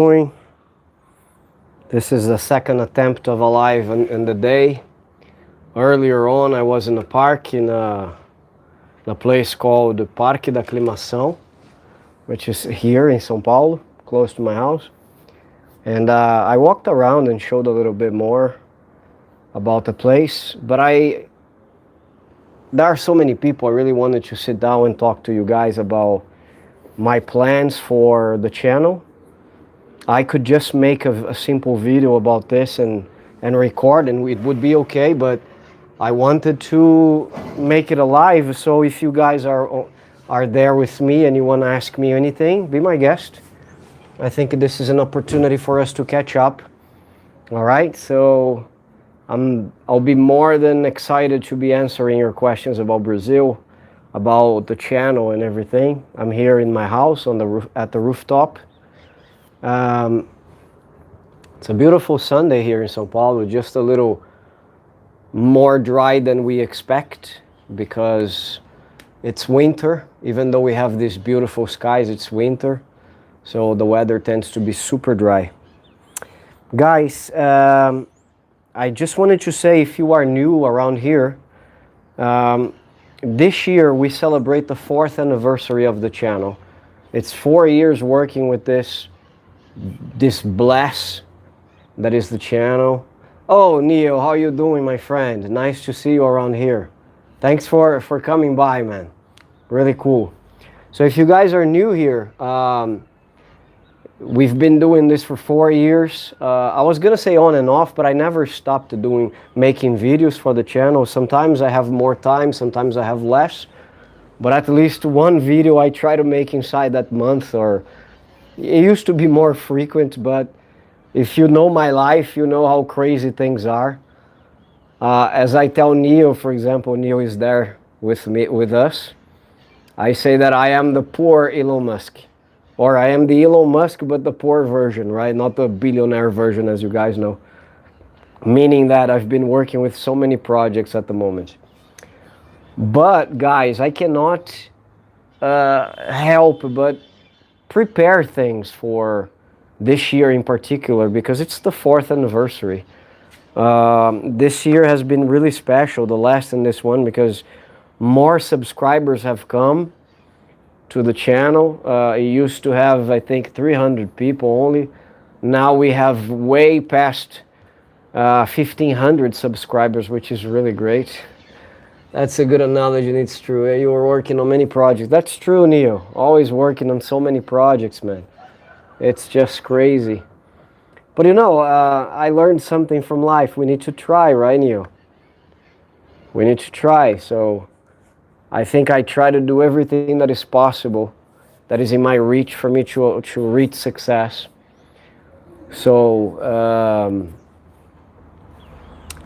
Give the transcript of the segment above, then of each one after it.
doing. This is the second attempt of a live in the day. Earlier on, I was in a park in a place called the Parque da Aclimação, which is here in São Paulo, close to my house. And I walked around and showed a little bit more about the place. But there are so many people. I really wanted to sit down and talk to you guys about my plans for the channel. I could just make a simple video about this and record, and it would be okay, but I wanted to make it alive. So if you guys are there with me and you want to ask me anything, be my guest. I think this is an opportunity for us to catch up. All right, so I'll be more than excited to be answering your questions about Brazil, about the channel and everything. I'm here in my house on the roof, at the rooftop. It's a beautiful Sunday here in São Paulo, just a little more dry than we expect because it's winter. Even though we have these beautiful skies, it's winter, so the weather tends to be super dry. Guys, I just wanted to say, if you are new around here, this year we celebrate the 4th anniversary of the channel. It's 4 years working with this bless that is the channel. Oh, Neo, how you doing, my friend? Nice to see you around here. Thanks for coming by, man. Really cool. So if you guys are new here, we've been doing this for 4 years. I was gonna say on and off, but I never stopped making videos for the channel. Sometimes I have more time, sometimes I have less, but at least one video I try to make inside that month, or it used to be more frequent, but if you know my life, you know how crazy things are. As I tell Neo, for example, Neo is there with us. I say that I am the poor Elon Musk. Or I am the Elon Musk, but the poor version, right? Not the billionaire version, as you guys know. Meaning that I've been working with so many projects at the moment. But guys, I cannot help but prepare things for this year in particular, because it's the 4th anniversary. This year has been really special, the last in this one, because more subscribers have come to the channel. It used to have, I think, 300 people only. Now we have way past 1,500 subscribers, which is really great. That's a good analogy, and it's true. You were working on many projects. That's true, Neo. Always working on so many projects, man. It's just crazy. But you know, I learned something from life. We need to try, right, Neo? We need to try. So I think I try to do everything that is possible, that is in my reach for me to reach success. So,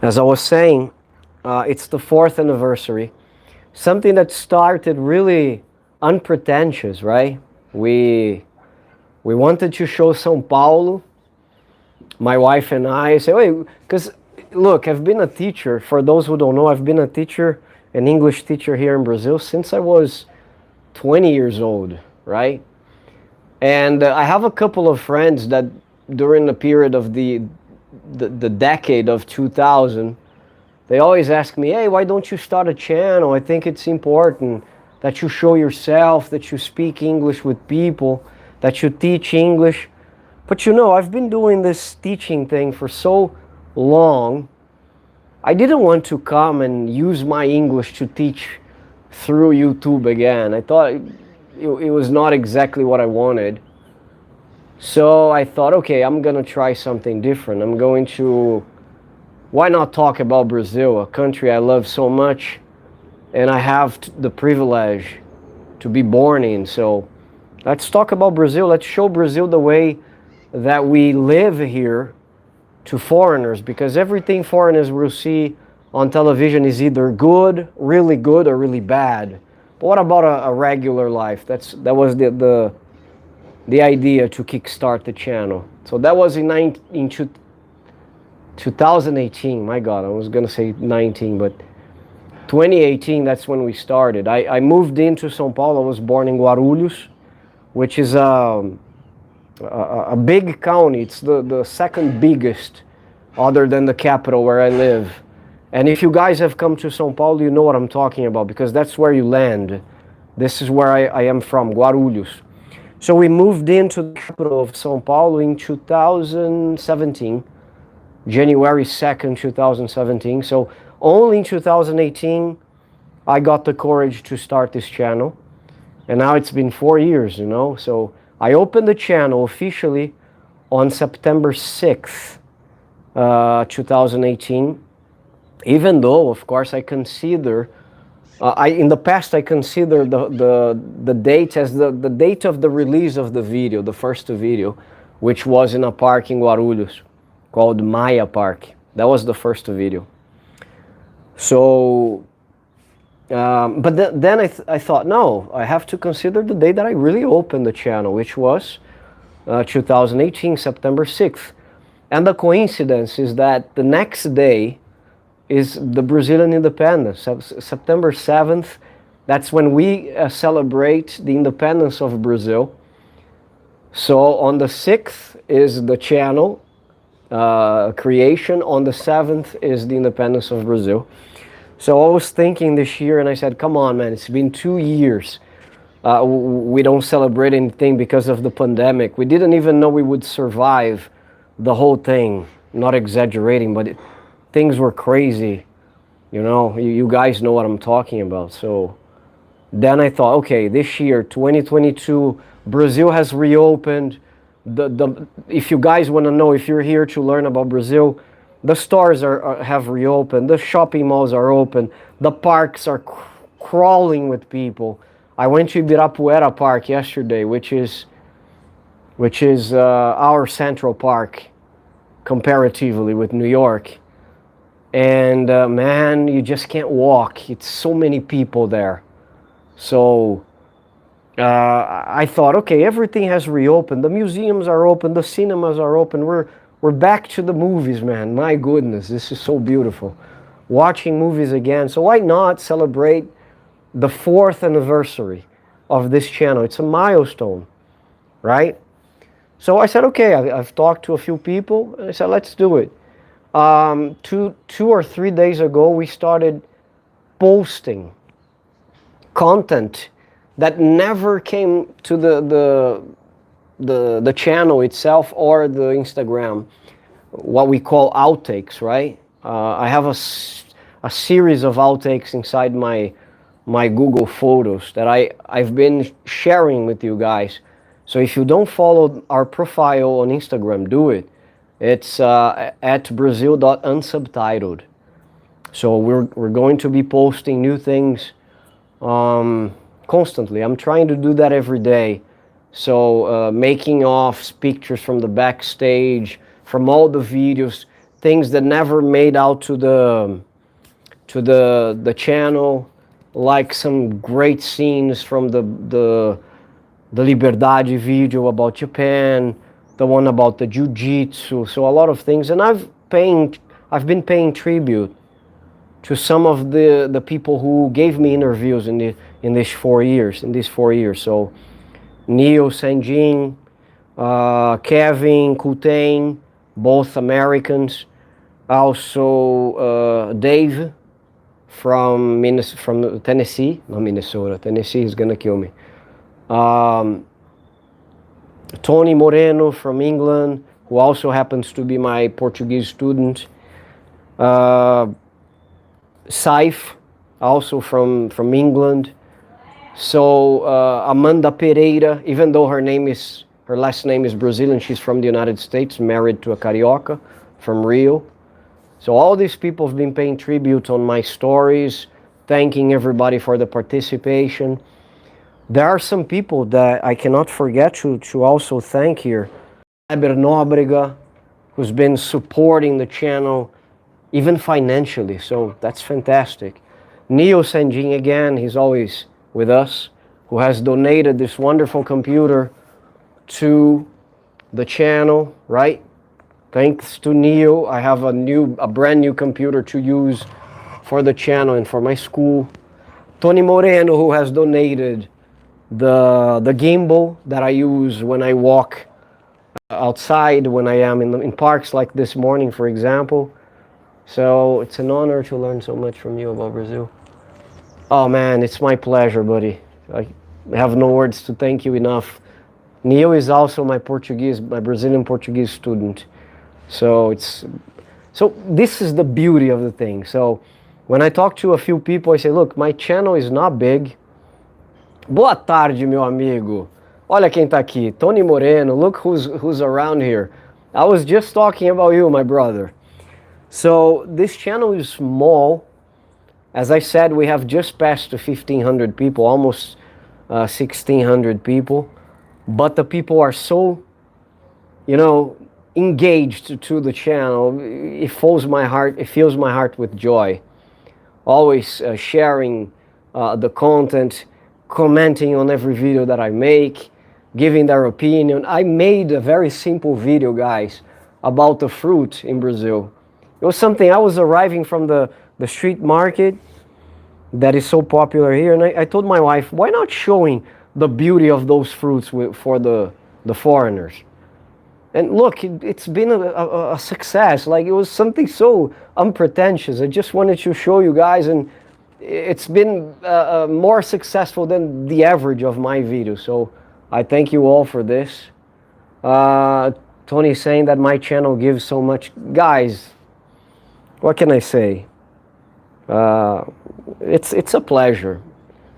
as I was saying, it's the 4th anniversary. Something that started really unpretentious, right? We wanted to show São Paulo, my wife and I. Say, wait, because look, I've been a teacher. For those who don't know, I've been a teacher, an English teacher here in Brazil since I was 20 years old, right? And I have a couple of friends that during the period of the decade of 2000, they always ask me, hey, why don't you start a channel? I think it's important that you show yourself, that you speak English with people, that you teach English. But you know, I've been doing this teaching thing for so long, I didn't want to come and use my English to teach through YouTube again. I thought it was not exactly what I wanted. So I thought, okay, I'm gonna try something different. I'm going to, why not talk about Brazil, a country I love so much, and I have the privilege to be born in. So let's talk about Brazil. Let's show Brazil the way that we live here to foreigners, because everything foreigners will see on television is either good, really good, or really bad. But what about a regular life? That was the idea to kickstart the channel. So that was in 2018. My God, I was gonna say 19, but 2018. That's when we started. I moved into São Paulo. I was born in Guarulhos, which is a big county. It's the second biggest, other than the capital where I live. And if you guys have come to São Paulo, you know what I'm talking about, because that's where you land. This is where I am from, Guarulhos. So we moved into the capital of São Paulo in 2017, January 2nd, 2017. So only in 2018, I got the courage to start this channel. And now it's been 4 years, you know. So I opened the channel officially on September 6th, 2018. Even though, of course, I consider, in the past I consider the date as the date of the release of the video, the first video, which was in a park in Guarulhos called Maya Park. That was the first video. So, but then I thought, no, I have to consider the day that I really opened the channel, which was 2018, September 6th. And the coincidence is that the next day is the Brazilian independence, September 7th. That's when we celebrate the independence of Brazil. So on the 6th is the channel creation, on the 7th is the independence of Brazil. So I was thinking this year, and I said, come on, man, it's been 2 years. We don't celebrate anything because of the pandemic. We didn't even know we would survive the whole thing. Not exaggerating, but things were crazy. You know, you guys know what I'm talking about. So then I thought, okay, this year, 2022, Brazil has reopened. If you guys want to know, if you're here to learn about Brazil, the stores have reopened, the shopping malls are open, the parks are crawling with people. I went to Ibirapuera Park yesterday, which is our Central Park comparatively with New York. And man, you just can't walk. It's so many people there. So I thought, okay, everything has reopened. The museums are open, the cinemas are open. We're back to the movies, man. My goodness, this is so beautiful. Watching movies again. So why not celebrate the 4th anniversary of this channel? It's a milestone, right? So I said, okay, I've talked to a few people, and I said, let's do it. 2 or 3 days ago, we started posting content that never came to the channel itself or the Instagram, what we call outtakes, right? I have a series of outtakes inside my Google Photos that I've been sharing with you guys. So if you don't follow our profile on Instagram, do it. It's at brazil.unsubtitled. So we're going to be posting new things constantly. I'm trying to do that every day. So making offs, pictures from the backstage, from all the videos, things that never made out to the channel, like some great scenes from the Liberdade video about Japan, the one about the jiu-jitsu, so a lot of things. And I've been paying tribute to some of the people who gave me interviews in these 4 years. So Neil Sanjin, Kevin Coutain, both Americans. Also Dave from Tennessee, not Minnesota. Tennessee is gonna kill me. Tony Moreno from England, who also happens to be my Portuguese student. Saif, also from England. So Amanda Pereira, even though her last name is Brazilian, she's from the United States, married to a Carioca from Rio. So all these people have been paying tribute on my stories, thanking everybody for the participation. There are some people that I cannot forget to also thank here. Eber Nóbrega, who's been supporting the channel, even financially, so that's fantastic. Neo Sanjin again, he's always with us, who has donated this wonderful computer to the channel, right? Thanks to Neo, I have a brand new computer to use for the channel and for my school. Tony Moreno, who has donated the gimbal that I use when I walk outside, when I am in parks like this morning, for example. So it's an honor to learn so much from you about Brazil. Oh man, it's my pleasure, buddy. I have no words to thank you enough. Neil is also my Brazilian Portuguese student. So this is the beauty of the thing. So when I talk to a few people, I say, look, my channel is not big. Boa tarde, meu amigo. Olha quem tá aqui, Tony Moreno. Look who's around here. I was just talking about you, my brother. So this channel is small. As I said, we have just passed the 1,500 people, almost 1,600 people. But the people are so, engaged to the channel. It fills my heart with joy. Always sharing the content, commenting on every video that I make, giving their opinion. I made a very simple video, guys, about the fruit in Brazil. It was something, I was arriving from the street market that is so popular here, and I told my wife, why not showing the beauty of those fruits for the foreigners? And look, it's been a success. Like, it was something so unpretentious. I just wanted to show you guys, and it's been more successful than the average of my videos. So I thank you all for this. Tony's saying that my channel gives so much. Guys, what can I say? It's a pleasure.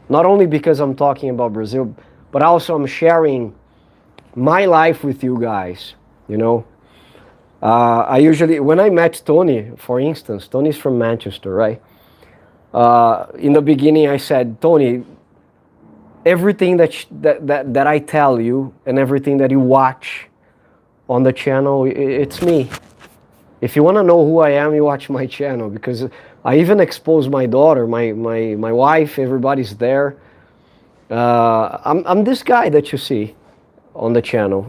Not only because I'm talking about Brazil, but also I'm sharing my life with you guys. I usually, when I met Tony, for instance, Tony's from Manchester, right? In the beginning I said, Tony, everything that I tell you and everything that you watch on the channel, it's me. If you want to know who I am, you watch my channel, because I even expose my daughter, my wife, everybody's there. I'm this guy that you see on the channel,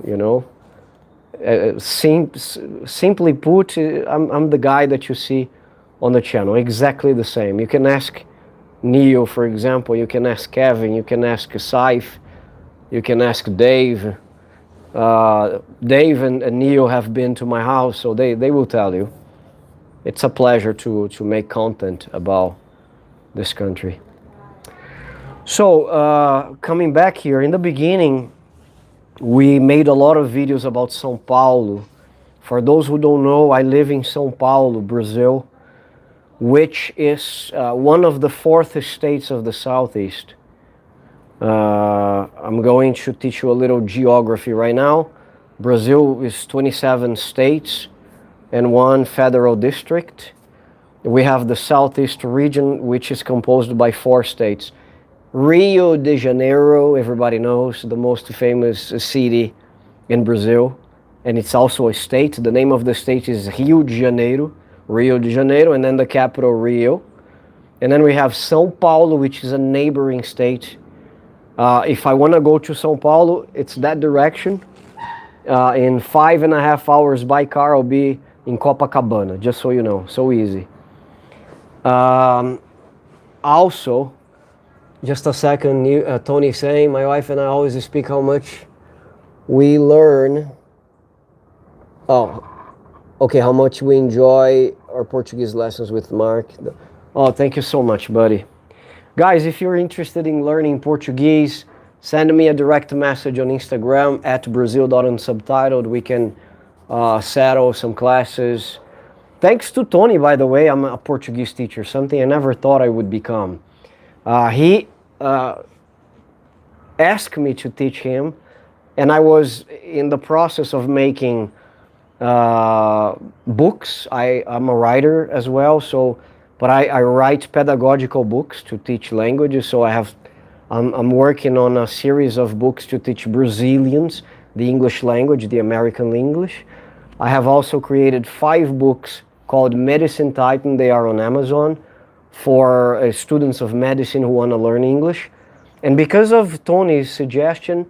simply put, I'm the guy that you see on the channel, exactly the same. You can ask Neil, for example, you can ask Kevin, you can ask Saif, you can ask Dave. Dave and Neil have been to my house, so they will tell you. It's a pleasure to make content about this country. So coming back here, in the beginning we made a lot of videos about São Paulo. For those who don't know, I live in São Paulo, Brazil, which is one of the 4th states of the Southeast. I'm going to teach you a little geography right now. Brazil is 27 states and 1 federal district. We have the Southeast region, which is composed by 4 states. Rio de Janeiro, everybody knows, the most famous city in Brazil, and it's also a state. The name of the state is Rio de Janeiro, and then the capital Rio. And then we have São Paulo, which is a neighboring state. If I want to go to São Paulo, it's that direction. In 5.5 hours by car, I'll be in Copacabana, just so you know, so easy. Also, just a second, Tony saying, my wife and I always speak how much we learn. Oh, okay, how much we enjoy our Portuguese lessons with Mark. Oh, thank you so much, buddy. Guys, if you're interested in learning Portuguese, send me a direct message on Instagram at Brazil.unsubtitled. We can settle some classes. Thanks to Tony, by the way, I'm a Portuguese teacher, something I never thought I would become. He asked me to teach him, and I was in the process of making books. I'm a writer as well, but I write pedagogical books to teach languages. So I'm working on a series of books to teach Brazilians the English language, the American English. I have also created 5 books called Medicine Titan. They are on Amazon for students of medicine who want to learn English. And because of Tony's suggestion,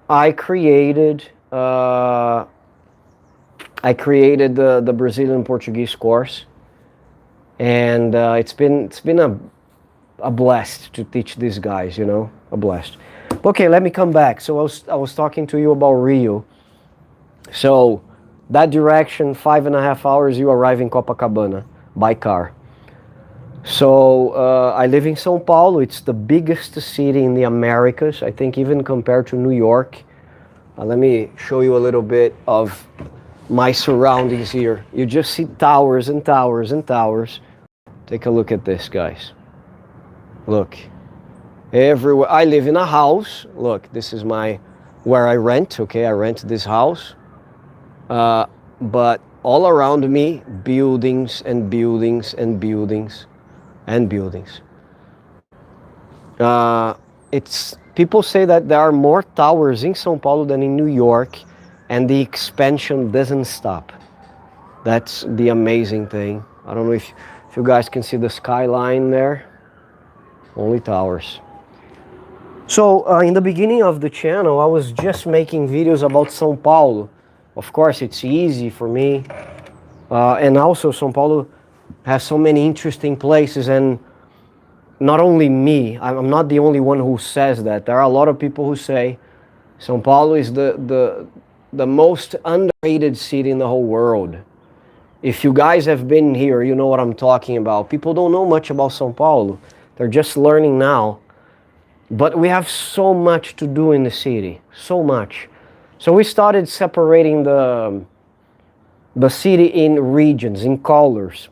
I created the Brazilian Portuguese course, and it's been a blast to teach these guys, a blast. Okay, let me come back. So I was talking to you about Rio. So that direction, 5.5 hours, you arrive in Copacabana by car. So I live in São Paulo. It's the biggest city in the Americas, I think, even compared to New York. Let me show you a little bit of my surroundings here. You just see towers and towers and towers. Take a look at this, guys. Look, everywhere. I live in a house. Look, this is where I rent. Okay, I rent this house. But all around me, buildings and buildings and buildings and buildings. It's people say that there are more towers in São Paulo than in New York, and the expansion doesn't stop. That's the amazing thing. I don't know if you guys can see the skyline there. Only towers. So in the beginning of the channel, I was just making videos about São Paulo. Of course, it's easy for me. And also São Paulo has so many interesting places, and not only me, I'm not the only one who says that. There are a lot of people who say São Paulo is the most underrated city in the whole world. If you guys have been here, you know what I'm talking about. People don't know much about São Paulo. They're just learning now. But we have so much to do in the city, so much. So we started separating the city in regions, in colors.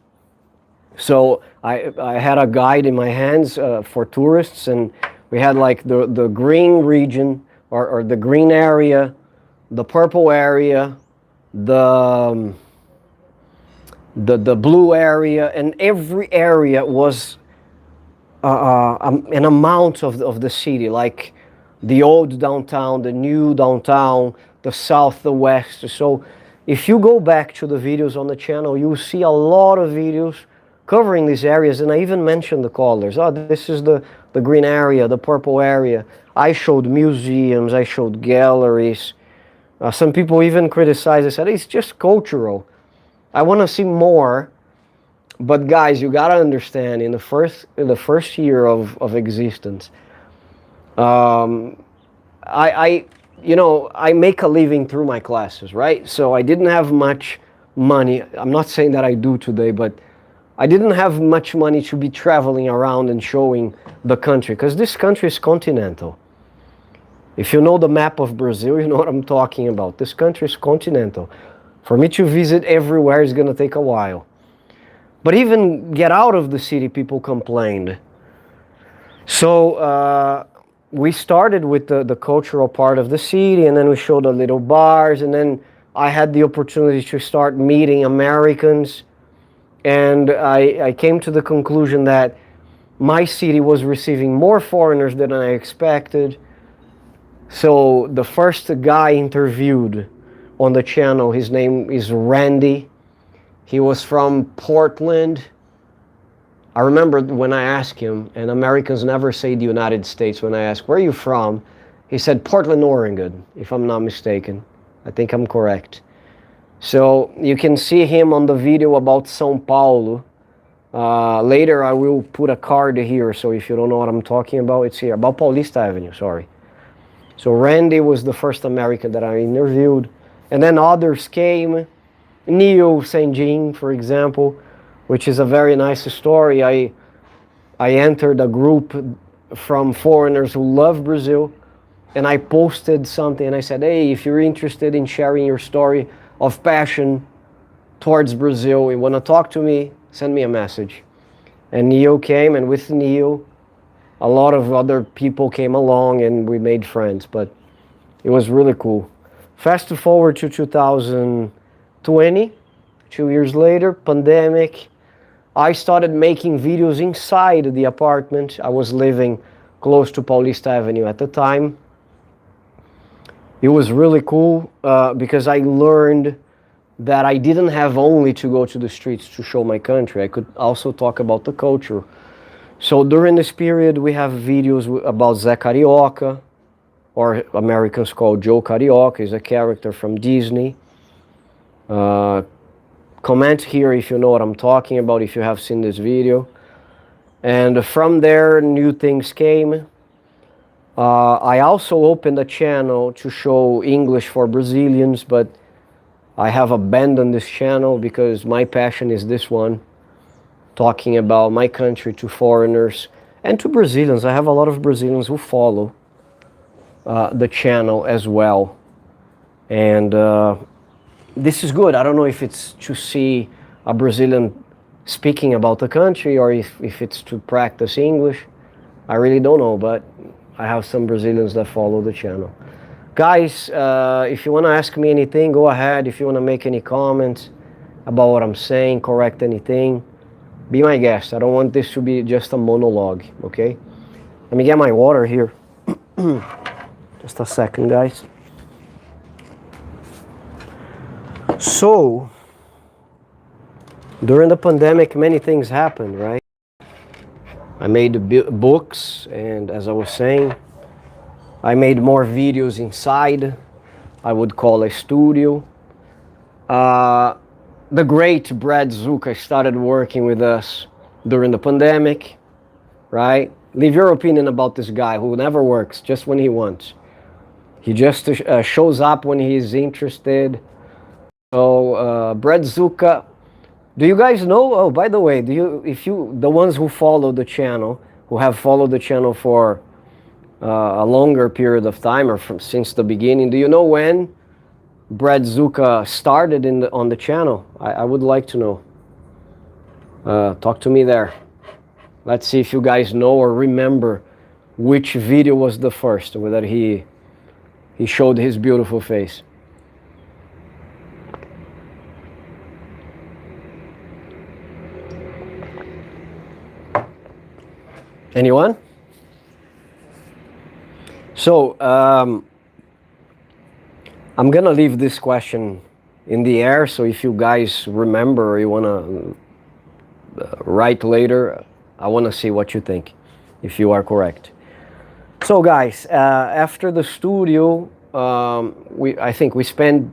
So I had a guide in my hands for tourists, and we had like the green region, or the green area, the purple area, the blue area, and every area was an amount of the city, like the old downtown, the new downtown, the south, the west. So if you go back to the videos on the channel, you'll see a lot of videos covering these areas, and I even mentioned the colors. Oh, this is the green area, the purple area. I showed museums, I showed galleries. Some people even criticized. They said it's just cultural. I want to see more. But guys, you gotta understand, in the first year of existence, I make a living through my classes, right? So I didn't have much money. I'm not saying that I do today, but I didn't have much money to be traveling around and showing the country, because this country is continental. If you know the map of Brazil, you know what I'm talking about. This country is continental. For me to visit everywhere is gonna take a while. But even get out of the city, people complained. So we started with the cultural part of the city, and then we showed the little bars, and then I had the opportunity to start meeting Americans, and I came to the conclusion that my city was receiving more foreigners than I expected. So the first guy interviewed on the channel, his name is Randy. He was from Portland. I remember when I asked him, and Americans never say the United States when I ask, where are you from? He said Portland, Oregon, if I'm not mistaken. I think I'm correct. So you can see him on the video about São Paulo. Later I will put a card here, so if you don't know what I'm talking about, it's here. About Paulista Avenue, sorry. So Randy was the first American that I interviewed. And then others came. Neil St. Jean, for example, which is a very nice story. I entered a group from foreigners who love Brazil, and I posted something, and I said, hey, if you're interested in sharing your story of passion towards Brazil, you want to talk to me, send me a message. And Neil came, and with Neil, a lot of other people came along, and we made friends, but it was really cool. Fast forward to 2020, 2 years later, pandemic. I started making videos inside the apartment. I was living close to Paulista Avenue at the time. It was really cool because I learned that I didn't have only to go to the streets to show my country. I could also talk about the culture. So during this period, we have videos about Zé Carioca, or Americans call Joe Carioca. He's a character from Disney. Comment here if you know what I'm talking about, if you have seen this video. And from there, new things came. I also opened a channel to show English for Brazilians, but I have abandoned this channel because my passion is this one, talking about my country to foreigners and to Brazilians. I have a lot of Brazilians who follow the channel as well. And this is good. I don't know if it's to see a Brazilian speaking about the country or if it's to practice English. I really don't know, but I have some Brazilians that follow the channel. Guys, if you want to ask me anything, go ahead. If you want to make any comments about what I'm saying, correct anything, be my guest. I don't want this to be just a monologue, okay? Let me get my water here. Just a second, guys. So, during the pandemic, many things happened, right? I made books, and as I was saying, I made more videos inside. I would call a studio. The great Brad Zuka started working with us during the pandemic, right? Leave your opinion about this guy who never works, just when he wants. He just shows up when he's interested. So, Brad Zuka, do you guys know? Oh, by the way, the ones who follow the channel, who have followed the channel for a longer period of time or since the beginning, do you know when Brad Zuka started on the channel? I would like to know. Talk to me there. Let's see if you guys know or remember which video was the first where that he showed his beautiful face. Anyone? So, I'm gonna leave this question in the air, so if you guys remember or you wanna write later, I wanna see what you think, if you are correct. So guys, after the studio, I think we spent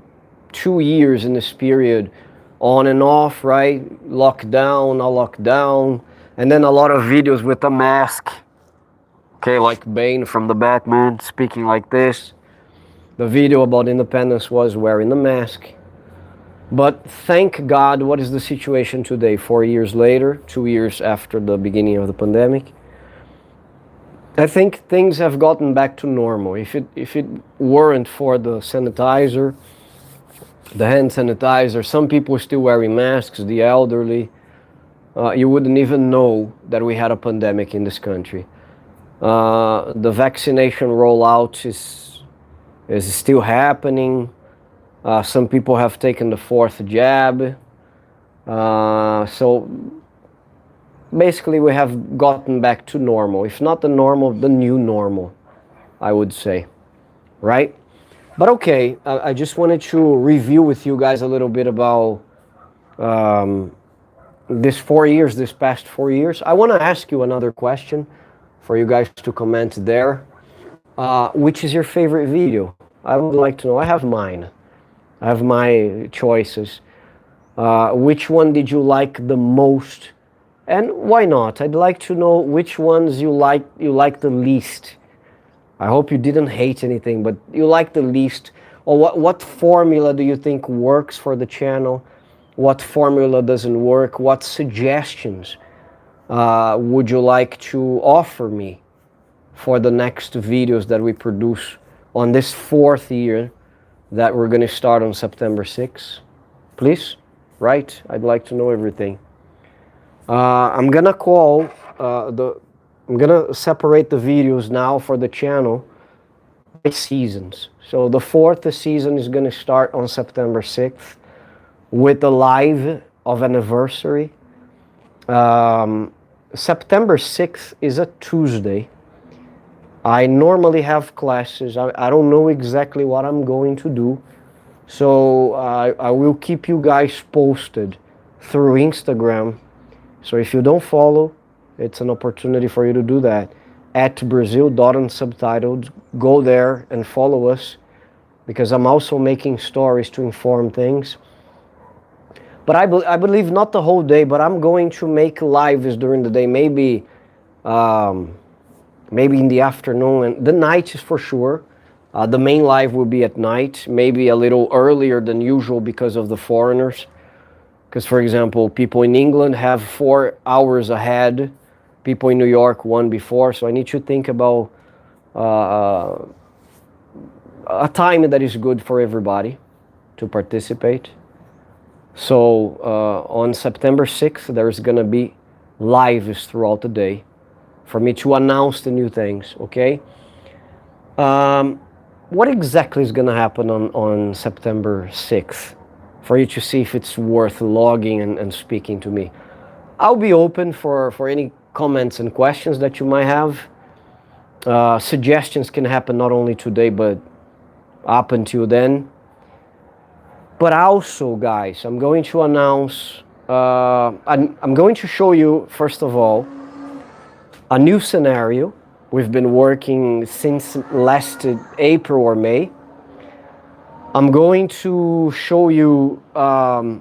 2 years in this period, on and off, right? Lockdown, no lockdown, and then a lot of videos with a mask. Okay, like Bane from the Batman, speaking like this. The video about independence was wearing the mask. But thank God, what is the situation today? 4 years later, 2 years after the beginning of the pandemic. I think things have gotten back to normal. If it weren't for the sanitizer, the hand sanitizer, some people are still wearing masks, the elderly, you wouldn't even know that we had a pandemic in this country. The vaccination rollout is still happening. Some people have taken the 4th jab. So basically we have gotten back to normal. If not the normal, the new normal, I would say, right? But okay, I just wanted to review with you guys a little bit about this past 4 years. I want to ask you another question for you guys to comment there. Which is your favorite video? I would like to know. I have mine. I have my choices. Which one did you like the most? And why not? I'd like to know which ones you like the least. I hope you didn't hate anything, but you like the least. Or what formula do you think works for the channel? What formula doesn't work? What suggestions would you like to offer me for the next videos that we produce on this 4th year that we're going to start on September 6th? Please, right? I'd like to know everything. I'm gonna separate the videos now for the channel by seasons. So the 4th season is gonna start on September 6th with the live of anniversary. September 6th is a Tuesday. I normally have classes. I don't know exactly what I'm going to do. So I will keep you guys posted through Instagram. So if you don't follow, it's an opportunity for you to do that. At Brazil.unsubtitled, go there and follow us, because I'm also making stories to inform things. But I believe not the whole day, but I'm going to make lives during the day, maybe in the afternoon, and the night is for sure. The main live will be at night, maybe a little earlier than usual because of the foreigners. Because, for example, people in England have 4 hours ahead, people in New York 1 before, so I need to think about a time that is good for everybody to participate. So on September 6th, there's going to be lives throughout the day for me to announce the new things, okay? What exactly is going to happen on September 6th for you to see if it's worth logging and speaking to me? I'll be open for any comments and questions that you might have. Suggestions can happen not only today, but up until then. But also, guys, I'm going to announce, I'm going to show you, first of all, a new scenario. We've been working since last April or May. I'm going to show you not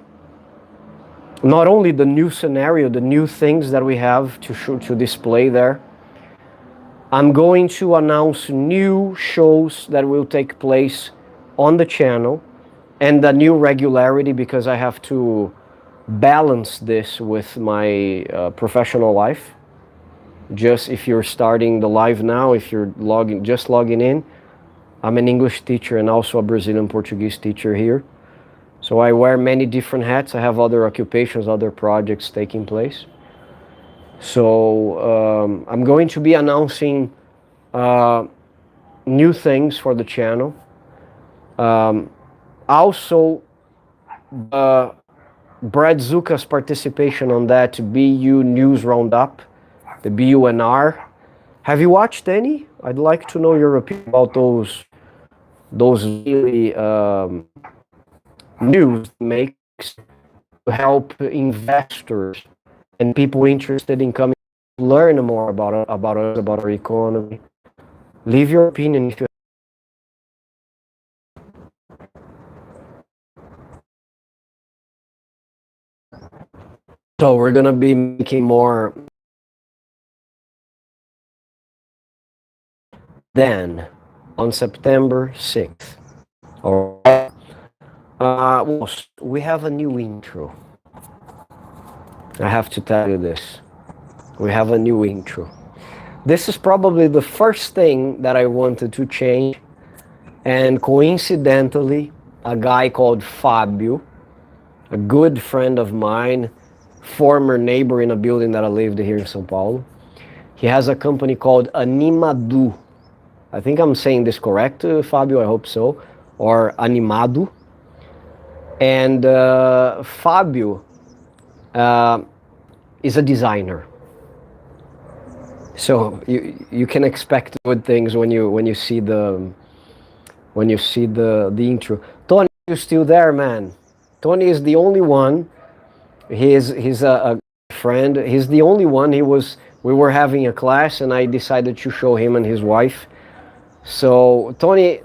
only the new scenario, the new things that we have to display there. I'm going to announce new shows that will take place on the channel and a new regularity, because I have to balance this with my professional life. Just if you're starting the live now, if you're just logging in, I'm an English teacher and also a Brazilian Portuguese teacher here. So I wear many different hats. I have other occupations, other projects taking place. So I'm going to be announcing new things for the channel. Also, Brad Zuka's participation on that BU News Roundup, the BUNR. Have you watched any? I'd like to know your opinion about those really news makes to help investors and people interested in coming to learn more about us, about our economy. Leave your opinion if you. So we're gonna be making more then on September 6th. All right. Well, we have a new intro. I have to tell you this. We have a new intro. This is probably the first thing that I wanted to change, and coincidentally, a guy called Fabio, a good friend of mine, former neighbor in a building that I lived here in São Paulo, he has a company called Animado. I think I'm saying this correct, Fabio, I hope so, or Animado. And Fabio is a designer. So you can expect good things when you see the intro. Tony, you still there, man? Tony is the only one. He's a friend. He's the only one. We were having a class and I decided to show him and his wife. So Tony,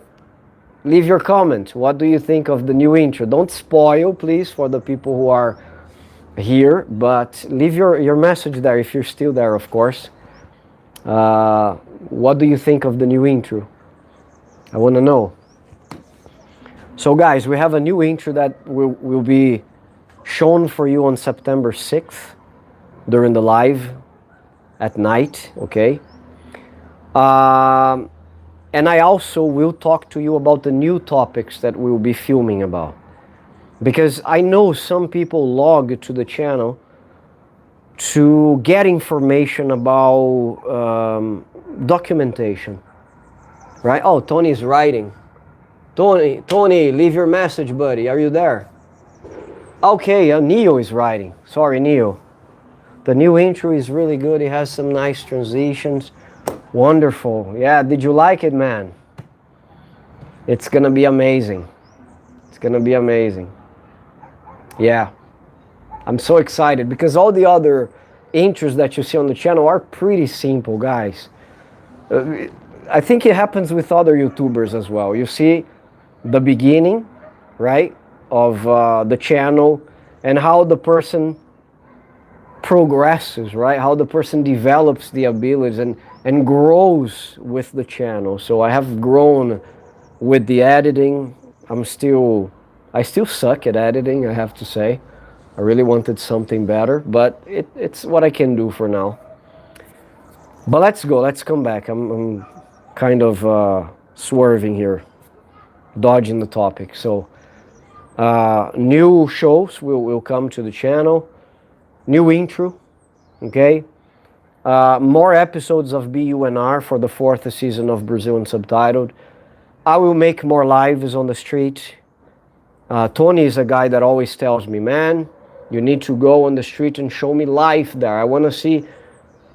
leave your comment. What do you think of the new intro? Don't spoil, please, for the people who are here, but leave your message there if you're still there, of course. What do you think of the new intro? I want to know. So guys, we have a new intro that will be shown for you on September 6th during the live at night, okay? And I also will talk to you about the new topics that we'll be filming about. Because I know some people log to the channel to get information about documentation, right? Oh, Tony's writing. Tony, leave your message, buddy. Are you there? Okay, Neo is writing. Sorry, Neo. The new intro is really good. It has some nice transitions. Wonderful. Yeah, did you like it, man? It's gonna be amazing. It's gonna be amazing. Yeah. I'm so excited because all the other intros that you see on the channel are pretty simple, guys. I think it happens with other YouTubers as well. You see the beginning, right, of the channel and how the person progresses, right? How the person develops the abilities and grows with the channel. So I have grown with the editing. I still suck at editing, I have to say. I really wanted something better, but it's what I can do for now. But let's come back. I'm kind of swerving here, dodging the topic. So new shows will come to the channel, new intro, okay? More episodes of BUNR for the 4th season of Brazil Unsubtitled. I will make more lives on the street. Tony is a guy that always tells me, man, you need to go on the street and show me life there. I want to see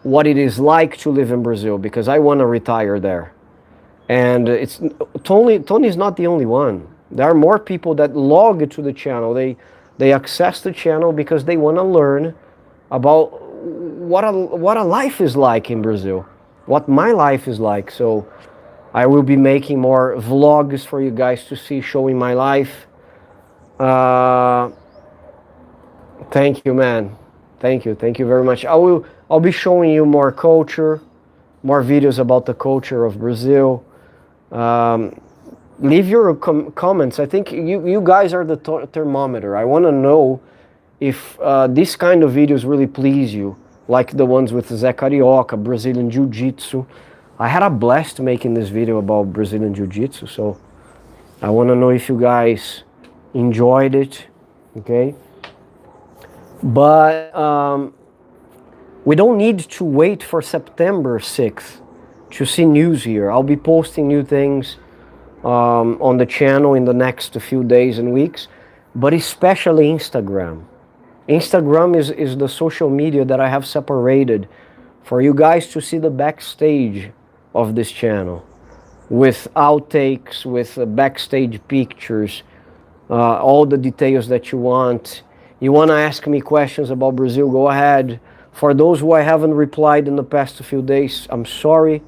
what it is like to live in Brazil, because I want to retire there. And Tony's not the only one. There are more people that log to the channel. They access the channel because they want to learn about what a life is like in Brazil, what my life is like. So I will be making more vlogs for you guys to see, showing my life. Thank you, man. Thank you very much. I'll be showing you more culture, more videos about the culture of Brazil. Leave your comments. I think you guys are the thermometer. I want to know if these kind of videos really please you, like the ones with Zé Carioca, Brazilian Jiu-Jitsu. I had a blast making this video about Brazilian Jiu-Jitsu, so I want to know if you guys enjoyed it, okay? But we don't need to wait for September 6th to see news here. I'll be posting new things on the channel in the next few days and weeks, but especially Instagram. Instagram is the social media that I have separated for you guys to see the backstage of this channel, with outtakes, with backstage pictures, all the details that you want. You want to ask me questions about Brazil, go ahead. For those who I haven't replied in the past few days, I'm sorry.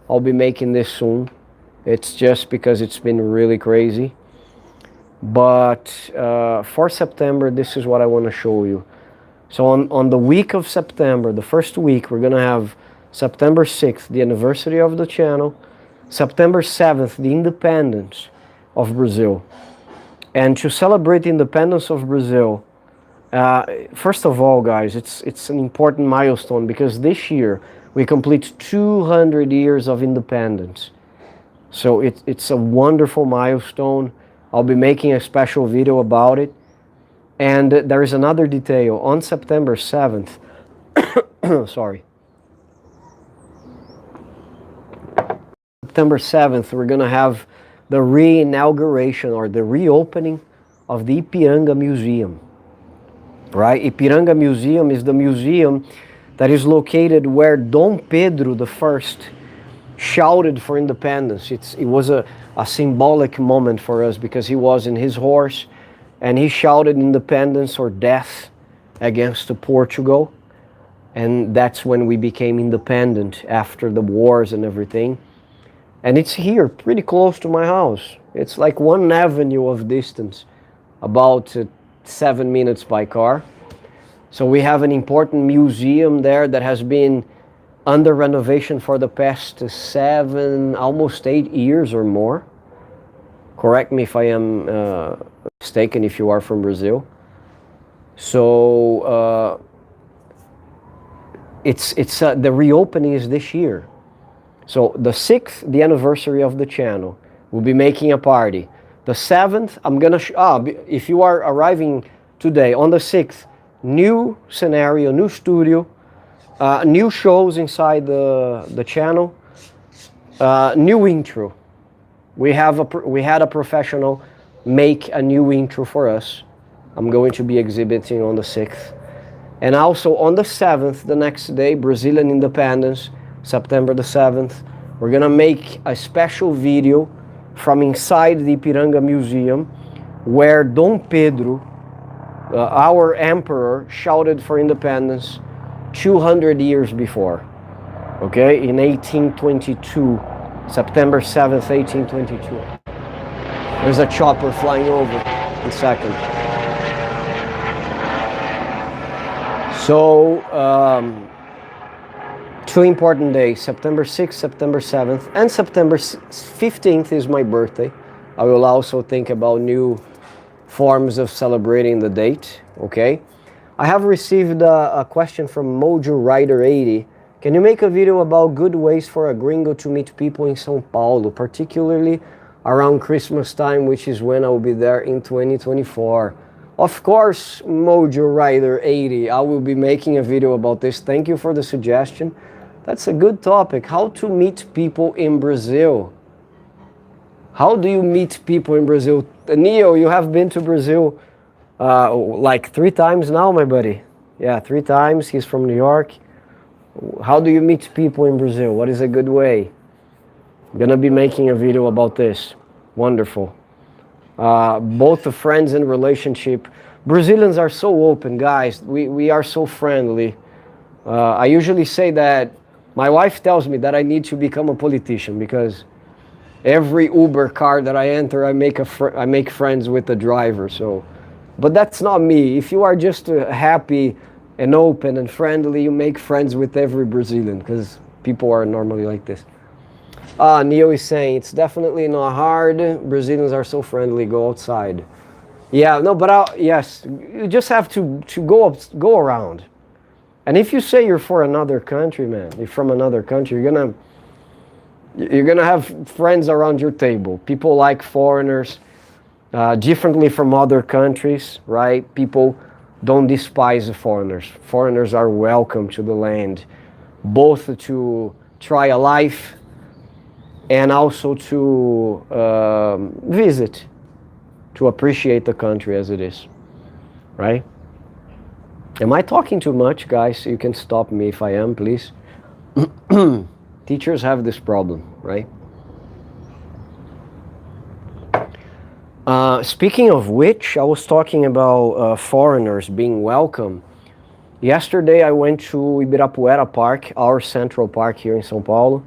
I'll be making this soon. It's just because it's been really crazy. But for September, this is what I want to show you. So on the week of September, the first week, we're going to have September 6th, the anniversary of the channel. September 7th, the independence of Brazil. And to celebrate the independence of Brazil, first of all, guys, it's an important milestone, because this year we complete 200 years of independence. So it's a wonderful milestone. I'll be making a special video about it. And there is another detail. On September 7th, sorry. September 7th, we're going to have the re-inauguration or the reopening of the Ipiranga Museum. Right? Ipiranga Museum is the museum that is located where Dom Pedro I shouted for independence. It was a symbolic moment for us, because he was in his horse and he shouted independence or death against Portugal. And that's when we became independent after the wars and everything. And it's here, pretty close to my house. It's like 1 avenue of distance, about 7 minutes by car. So we have an important museum there that has been under renovation for the past 7, almost 8 years or more. Correct me if I am mistaken, if you are from Brazil. So the reopening is this year. So the 6th, the anniversary of the channel, we'll be making a party. The 7th, I'm gonna if you are arriving today on the 6th, new scenario, new studio, new shows inside the channel, new intro. We had a professional make a new intro for us. I'm going to be exhibiting on the 6th. And also on the 7th, the next day, Brazilian independence, September the 7th, we're gonna make a special video from inside the Ipiranga Museum, where Dom Pedro, our emperor, shouted for independence 200 years before, okay, in 1822, September 7th, 1822. There's a chopper flying over in a second. So, 2 important days, September 6th, September 7th, and September 15th is my birthday. I will also think about new forms of celebrating the date, okay? I have received a question from Mojo Rider 80. Can you make a video about good ways for a gringo to meet people in São Paulo, particularly around Christmas time, which is when I will be there in 2024? Of course, Mojo Rider 80, I will be making a video about this. Thank you for the suggestion. That's a good topic. How to meet people in Brazil. How do you meet people in Brazil? Neo, you have been to Brazil like 3 times now, my buddy. Yeah, 3 times. He's from New York. How do you meet people in Brazil? What is a good way? I'm gonna be making a video about this. Wonderful. Both the friends and relationship. Brazilians are so open, guys. We are so friendly. I usually say that my wife tells me that I need to become a politician because every Uber car that I enter, I make friends with the driver. So, but that's not me. If you are just happy and open and friendly, you make friends with every Brazilian because people are normally like this. Neo is saying it's definitely not hard. Brazilians are so friendly. Go outside. Yeah, no, but yes, you just have to go around. And if you say you're for another country, man, you're from another country, you're gonna have friends around your table. People like foreigners, differently from other countries, right? People don't despise the foreigners. Foreigners are welcome to the land, both to try a life and also to visit, to appreciate the country as it is, right? Am I talking too much, guys? You can stop me if I am, please. Teachers have this problem, right? Speaking of which, I was talking about foreigners being welcome. Yesterday I went to Ibirapuera Park, our central park here in São Paulo,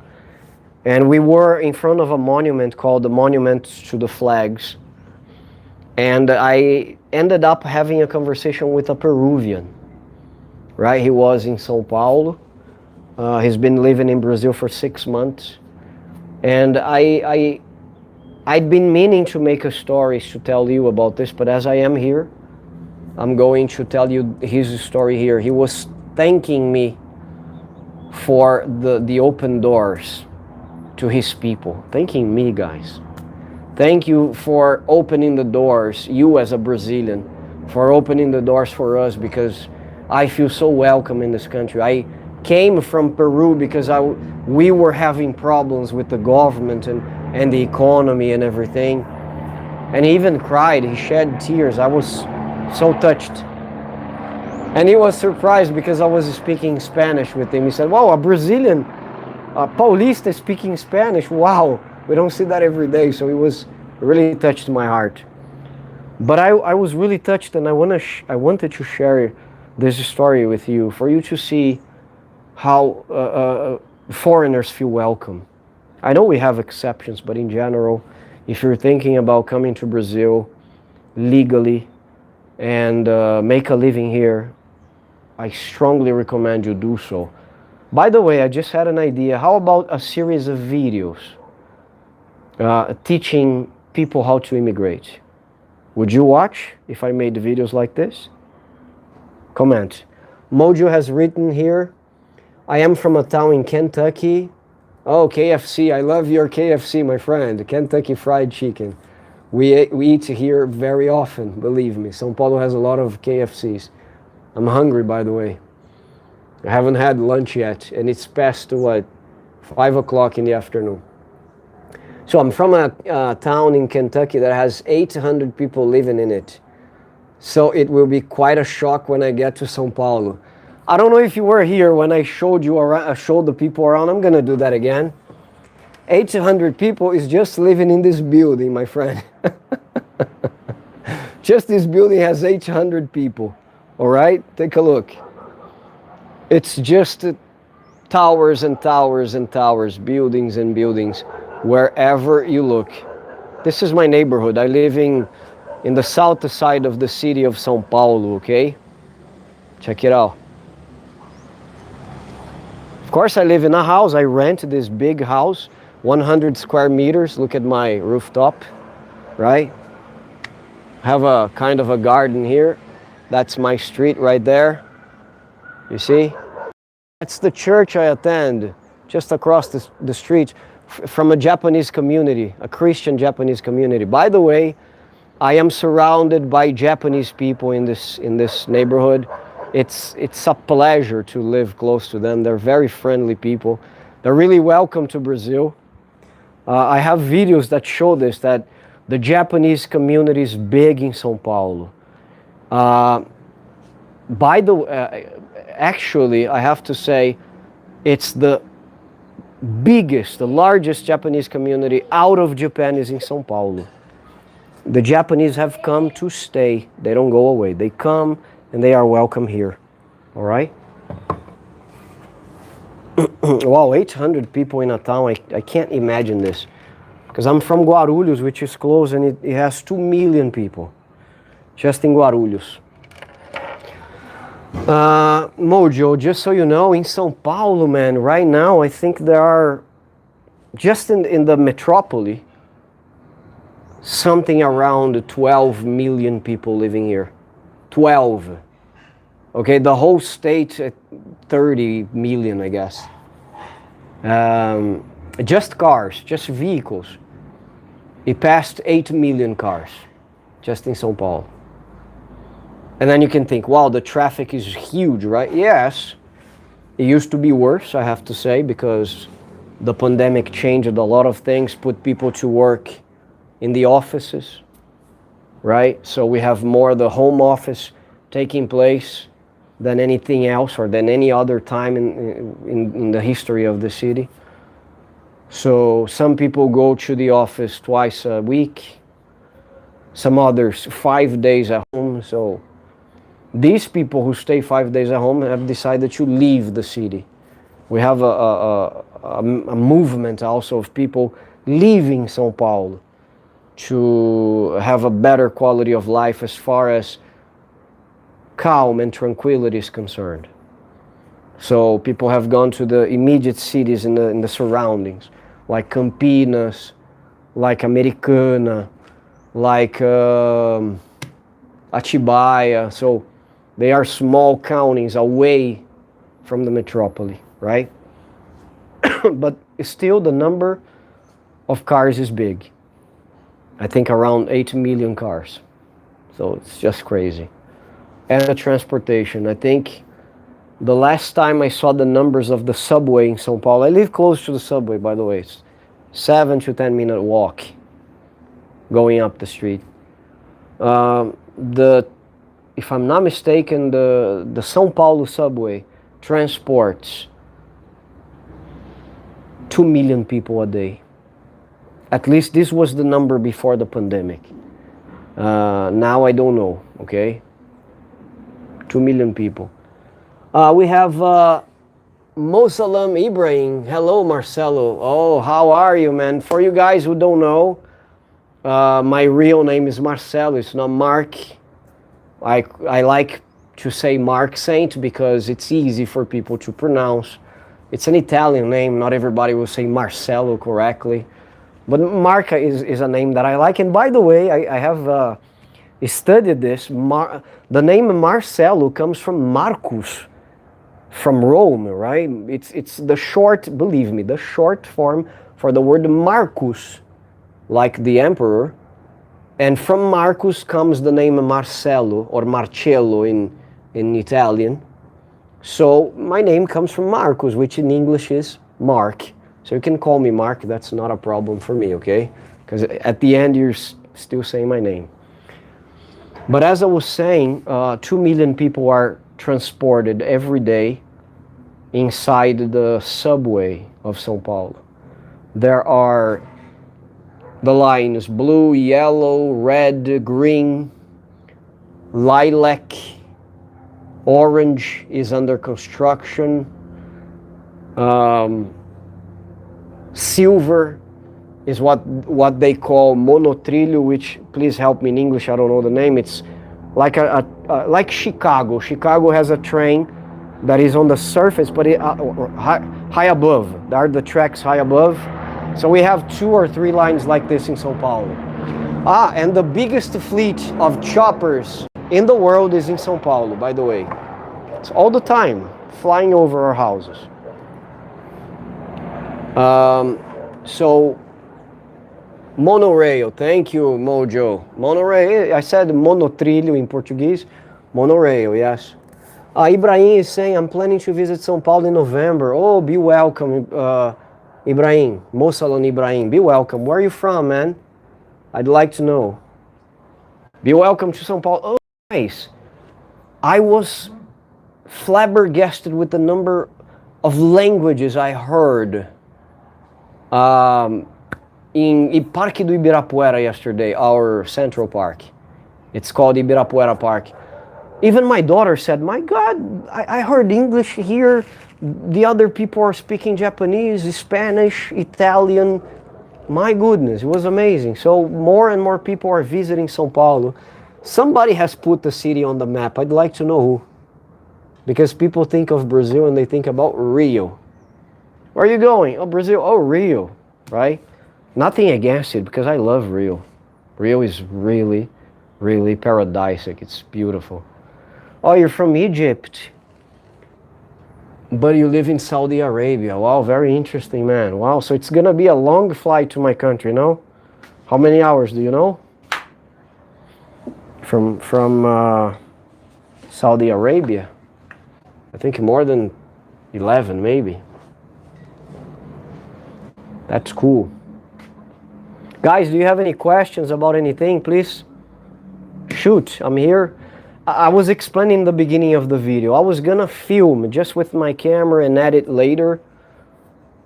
and we were in front of a monument called the Monument to the Flags. And I ended up having a conversation with a Peruvian, right? He was in São Paulo. He's been living in Brazil for 6 months. And I'd been meaning to make a story to tell you about this, but as I am here, I'm going to tell you his story here. He was thanking me for the open doors to his people. Thanking me, guys. Thank you for opening the doors, you as a Brazilian, for opening the doors for us, because I feel so welcome in this country. I came from Peru because we were having problems with the government and the economy and everything. And he even cried, he shed tears. I was so touched. And he was surprised because I was speaking Spanish with him. He said, wow, a Brazilian, a Paulista speaking Spanish, wow. We don't see that every day, so it was really touched my heart. But I was really touched, and I wanted to share this story with you, for you to see how foreigners feel welcome. I know we have exceptions, but in general, if you're thinking about coming to Brazil legally and make a living here, I strongly recommend you do so. By the way, I just had an idea. How about a series of videos teaching people how to immigrate? Would you watch if I made videos like this? Comment. Mojo has written here, I am from a town in Kentucky. Oh, KFC. I love your KFC, my friend. Kentucky Fried Chicken. We eat here very often, believe me. São Paulo has a lot of KFCs. I'm hungry, by the way. I haven't had lunch yet, and it's past, 5 o'clock in the afternoon. So I'm from a town in Kentucky that has 800 people living in it. So it will be quite a shock when I get to São Paulo. I don't know if you were here when I showed you around, showed the people around. I'm gonna do that again. 800 people is just living in this building, my friend. Just this building has 800 people. All right, take a look. It's just towers and towers and towers, buildings and buildings, wherever you look. This is my neighborhood. I live in the south side of the city of São Paulo, okay? Check it out. Of course, I live in a house. I rent this big house, 100 square meters. Look at my rooftop. right? Have a kind of a garden here. That's my street right there. You see? That's the church I attend, just across the street from a Japanese community, a Christian Japanese community. By the way, I am surrounded by Japanese people in this neighborhood. It's a pleasure to live close to them. They're very friendly people. They're really welcome to Brazil. I have videos that show this, that the Japanese community is big in São Paulo. Actually, I have to say, it's the biggest, the largest Japanese community out of Japan is in São Paulo. The Japanese have come to stay. They don't go away. They come and they are welcome here. All right? Wow, 800 people in a town. I can't imagine this. Because I'm from Guarulhos, which is close, and it has 2 million people. Just in Guarulhos. Mojo, just so you know, in São Paulo, man, right now, I think there are, just in the metropole, something around 12 million people living here. 12. Okay, the whole state, 30 million, I guess. Just cars, just vehicles. It passed 8 million cars, just in São Paulo. And then you can think, wow, the traffic is huge, right? Yes, it used to be worse, I have to say, because the pandemic changed a lot of things, put people to work in the offices, right? So we have more the home office taking place than anything else or than any other time in the history of the city. So some people go to the office twice a week, some others 5 days at home. So these people who stay 5 days at home have decided to leave the city. We have a movement also of people leaving São Paulo to have a better quality of life as far as calm and tranquility is concerned. So people have gone to the immediate cities in the surroundings, like Campinas, like Americana, like Atibaia. So they are small counties away from the metropole, right? But still the number of cars is big. I think around 8 million cars. So it's just crazy. And the transportation, I think the last time I saw the numbers of the subway in São Paulo, I live close to the subway, by the way. It's 7 to 10 minute walk going up the street. If I'm not mistaken, the São Paulo subway transports 2 million people a day. At least this was the number before the pandemic. Now I don't know, okay? 2 million people. We have Mosalam Ibrahim. Hello, Marcelo. Oh, how are you, man? For you guys who don't know, my real name is Marcelo. It's not Mark. I like to say Mark Saint because it's easy for people to pronounce. It's an Italian name. Not everybody will say Marcelo correctly. But Mark is a name that I like. And by the way, I have studied this. The name Marcelo comes from Marcus, from Rome, right? It's the short, believe me, the short form for the word Marcus, like the emperor. And from Marcus comes the name Marcello or Marcello in Italian. So my name comes from Marcus, which in English is Mark. So you can call me Mark, that's not a problem for me, okay? Because at the end you're still saying my name. But as I was saying, 2 million people are transported every day inside the subway of São Paulo. There are the lines blue, yellow, red, green, lilac, orange is under construction, silver is what they call monotrilho, which, please help me in English, I don't know the name. It's like like Chicago. Chicago has a train that is on the surface, but high above. There are the tracks high above. So we have 2 or 3 lines like this in São Paulo. Ah, and the biggest fleet of choppers in the world is in São Paulo, by the way. It's all the time flying over our houses. So, monorail, thank you, Mojo. Monorail, I said monotrilho in Portuguese. Monorail, yes. Ibrahim is saying, I'm planning to visit São Paulo in November. Oh, be welcome, Ibrahim. Mosalon Ibrahim, be welcome. Where are you from, man? I'd like to know. Be welcome to São Paulo. Oh, nice. I was flabbergasted with the number of languages I heard in Parque do Ibirapuera yesterday, our Central Park. It's called Ibirapuera Park. Even my daughter said, my God, I heard English here. The other people are speaking Japanese, Spanish, Italian. My goodness, it was amazing. So more and more people are visiting São Paulo. Somebody has put the city on the map. I'd like to know who. Because people think of Brazil and they think about Rio. Where are you going? Oh, Brazil. Oh, Rio, right? Nothing against it because I love Rio. Rio is really, really paradisic. It's beautiful. Oh, you're from Egypt, but you live in Saudi Arabia. Wow, very interesting, man. Wow, so it's gonna be a long flight to my country, no? How many hours do you know? From Saudi Arabia? I think more than 11, maybe. That's cool. Guys, do you have any questions about anything, please? Shoot, I'm here. I was explaining the beginning of the video. I was gonna film just with my camera and edit later.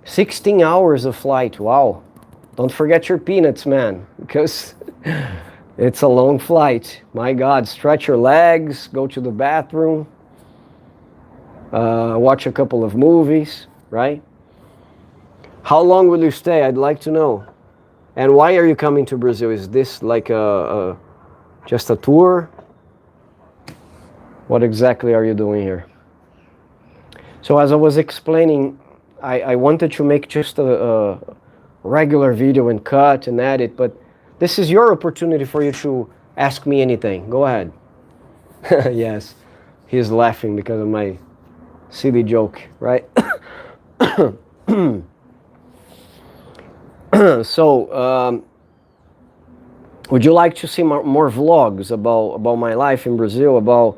16 hours of flight, wow. Don't forget your peanuts, man, because it's a long flight. My God, stretch your legs, go to the bathroom, watch a couple of movies, right? How long will you stay? I'd like to know. And why are you coming to Brazil? Is this like just a tour? What exactly are you doing here? So as I was explaining, I wanted to make just a regular video and cut and edit, but this is your opportunity for you to ask me anything. Go ahead. Yes, he's laughing because of my silly joke, right? So, would you like to see more vlogs about my life in Brazil, about,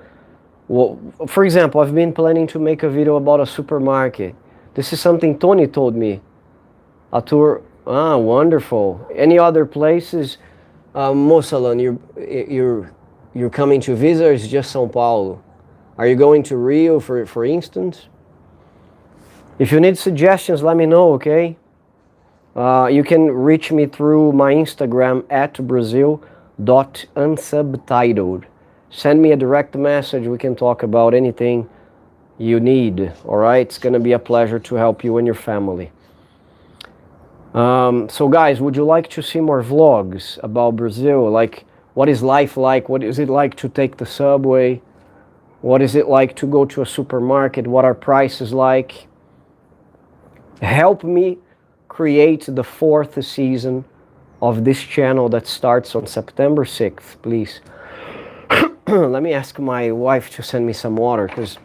well, for example, I've been planning to make a video about a supermarket. This is something Tony told me. A tour, wonderful. Any other places? Moçalan, you're coming to visit, or is just São Paulo? Are you going to Rio, for instance? If you need suggestions, let me know, okay? You can reach me through my Instagram at Brazil.unsubtitled. Send me a direct message. We can talk about anything you need, all right? It's going to be a pleasure to help you and your family. So guys, would you like to see more vlogs about Brazil? Like, what is life like? What is it like to take the subway? What is it like to go to a supermarket? What are prices like? Help me create the 4th season of this channel that starts on September 6th, please. Let me ask my wife to send me some water, because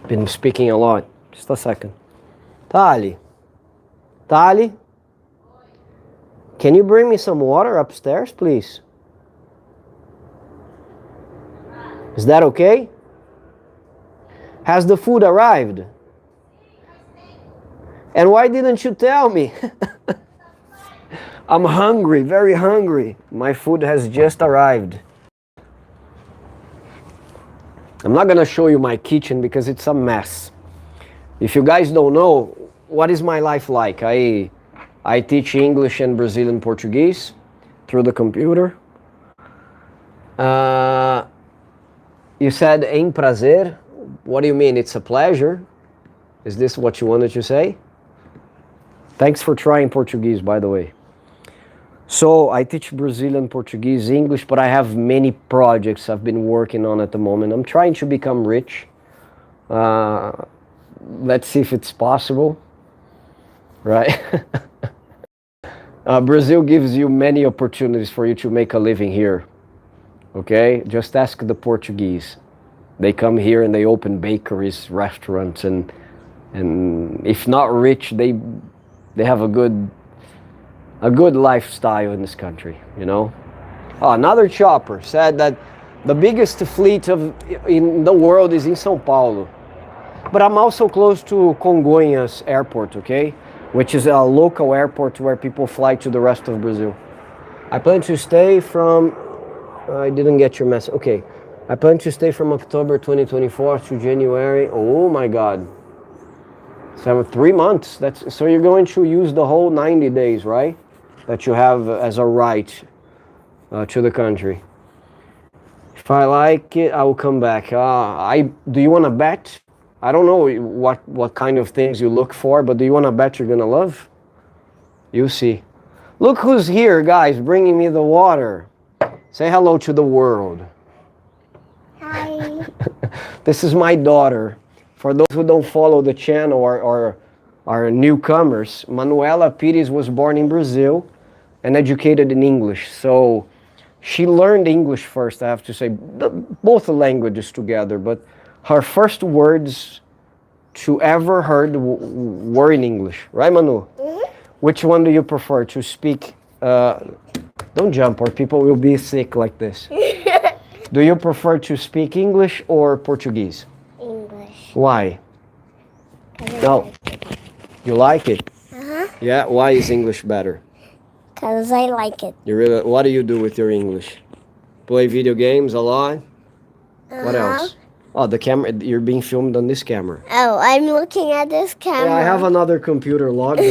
been speaking a lot. Just a second. Tali, can you bring me some water upstairs, please? Is that okay? Has the food arrived? And why didn't you tell me? I'm hungry, very hungry. My food has just arrived. I'm not gonna show you my kitchen because it's a mess. If you guys don't know, what is my life like? I teach English and Brazilian Portuguese through the computer. You said em prazer. What do you mean? It's a pleasure? Is this what you wanted to say? Thanks for trying Portuguese, by the way. So I teach Brazilian, Portuguese, English, but I have many projects I've been working on at the moment. I'm trying to become rich. Let's see if it's possible, right? Brazil gives you many opportunities for you to make a living here. Okay, just ask the Portuguese. They come here and they open bakeries, restaurants, and if not rich, they have a good lifestyle in this country. You know. Oh, another chopper said that the biggest fleet in the world is in São Paulo. But I'm also close to Congonhas Airport, okay? Which is a local airport where people fly to the rest of Brazil. I plan to stay from... I didn't get your message. Okay. I plan to stay from October 2024 to January. Oh my God. 3 months. So you're going to use the whole 90 days, right? That you have as a right to the country. If I like it, I will come back. Do you want to bet? I don't know what kind of things you look for, but do you want to bet you're going to love? You see. Look who's here, guys, bringing me the water. Say hello to the world. Hi. This is my daughter. For those who don't follow the channel or are newcomers, Manuela Pires was born in Brazil and educated in English. So she learned English first, I have to say, both the languages together, but her first words to ever heard were in English. Right, Manu? Mm-hmm. Which one do you prefer to speak? Don't jump or people will be sick like this. Do you prefer to speak English or Portuguese? English. Why? No. You like it? Uh-huh. Yeah, why is English better? Because I like it. What do you do with your English? Play video games a lot? Uh-huh. What else? Oh, the camera, you're being filmed on this camera. Oh, I'm looking at this camera. Yeah, I have another computer logged.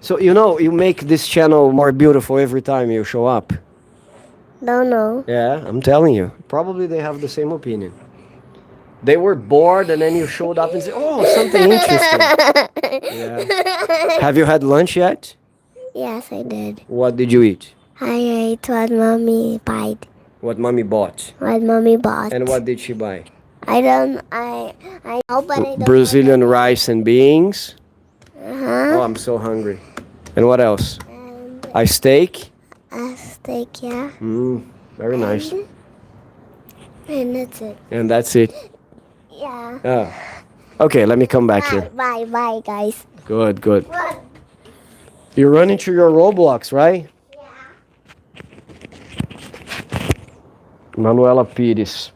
So, you make this channel more beautiful every time you show up. No. Yeah, I'm telling you. Probably they have the same opinion. They were bored and then you showed up and said, oh, something interesting. Yeah. Have you had lunch yet? Yes, I did. What did you eat? I ate what Mommy bought. What Mommy bought? What Mommy bought. And what did she buy? I know, but I don't Brazilian rice and beans. Uh-huh. Oh, I'm so hungry. And what else? A steak? A steak, yeah. Very nice. And that's it. And that's it. Yeah. Okay, let me come back here. Bye, guys. Good. You're running through your Roblox, right? Yeah. Manuela Pires.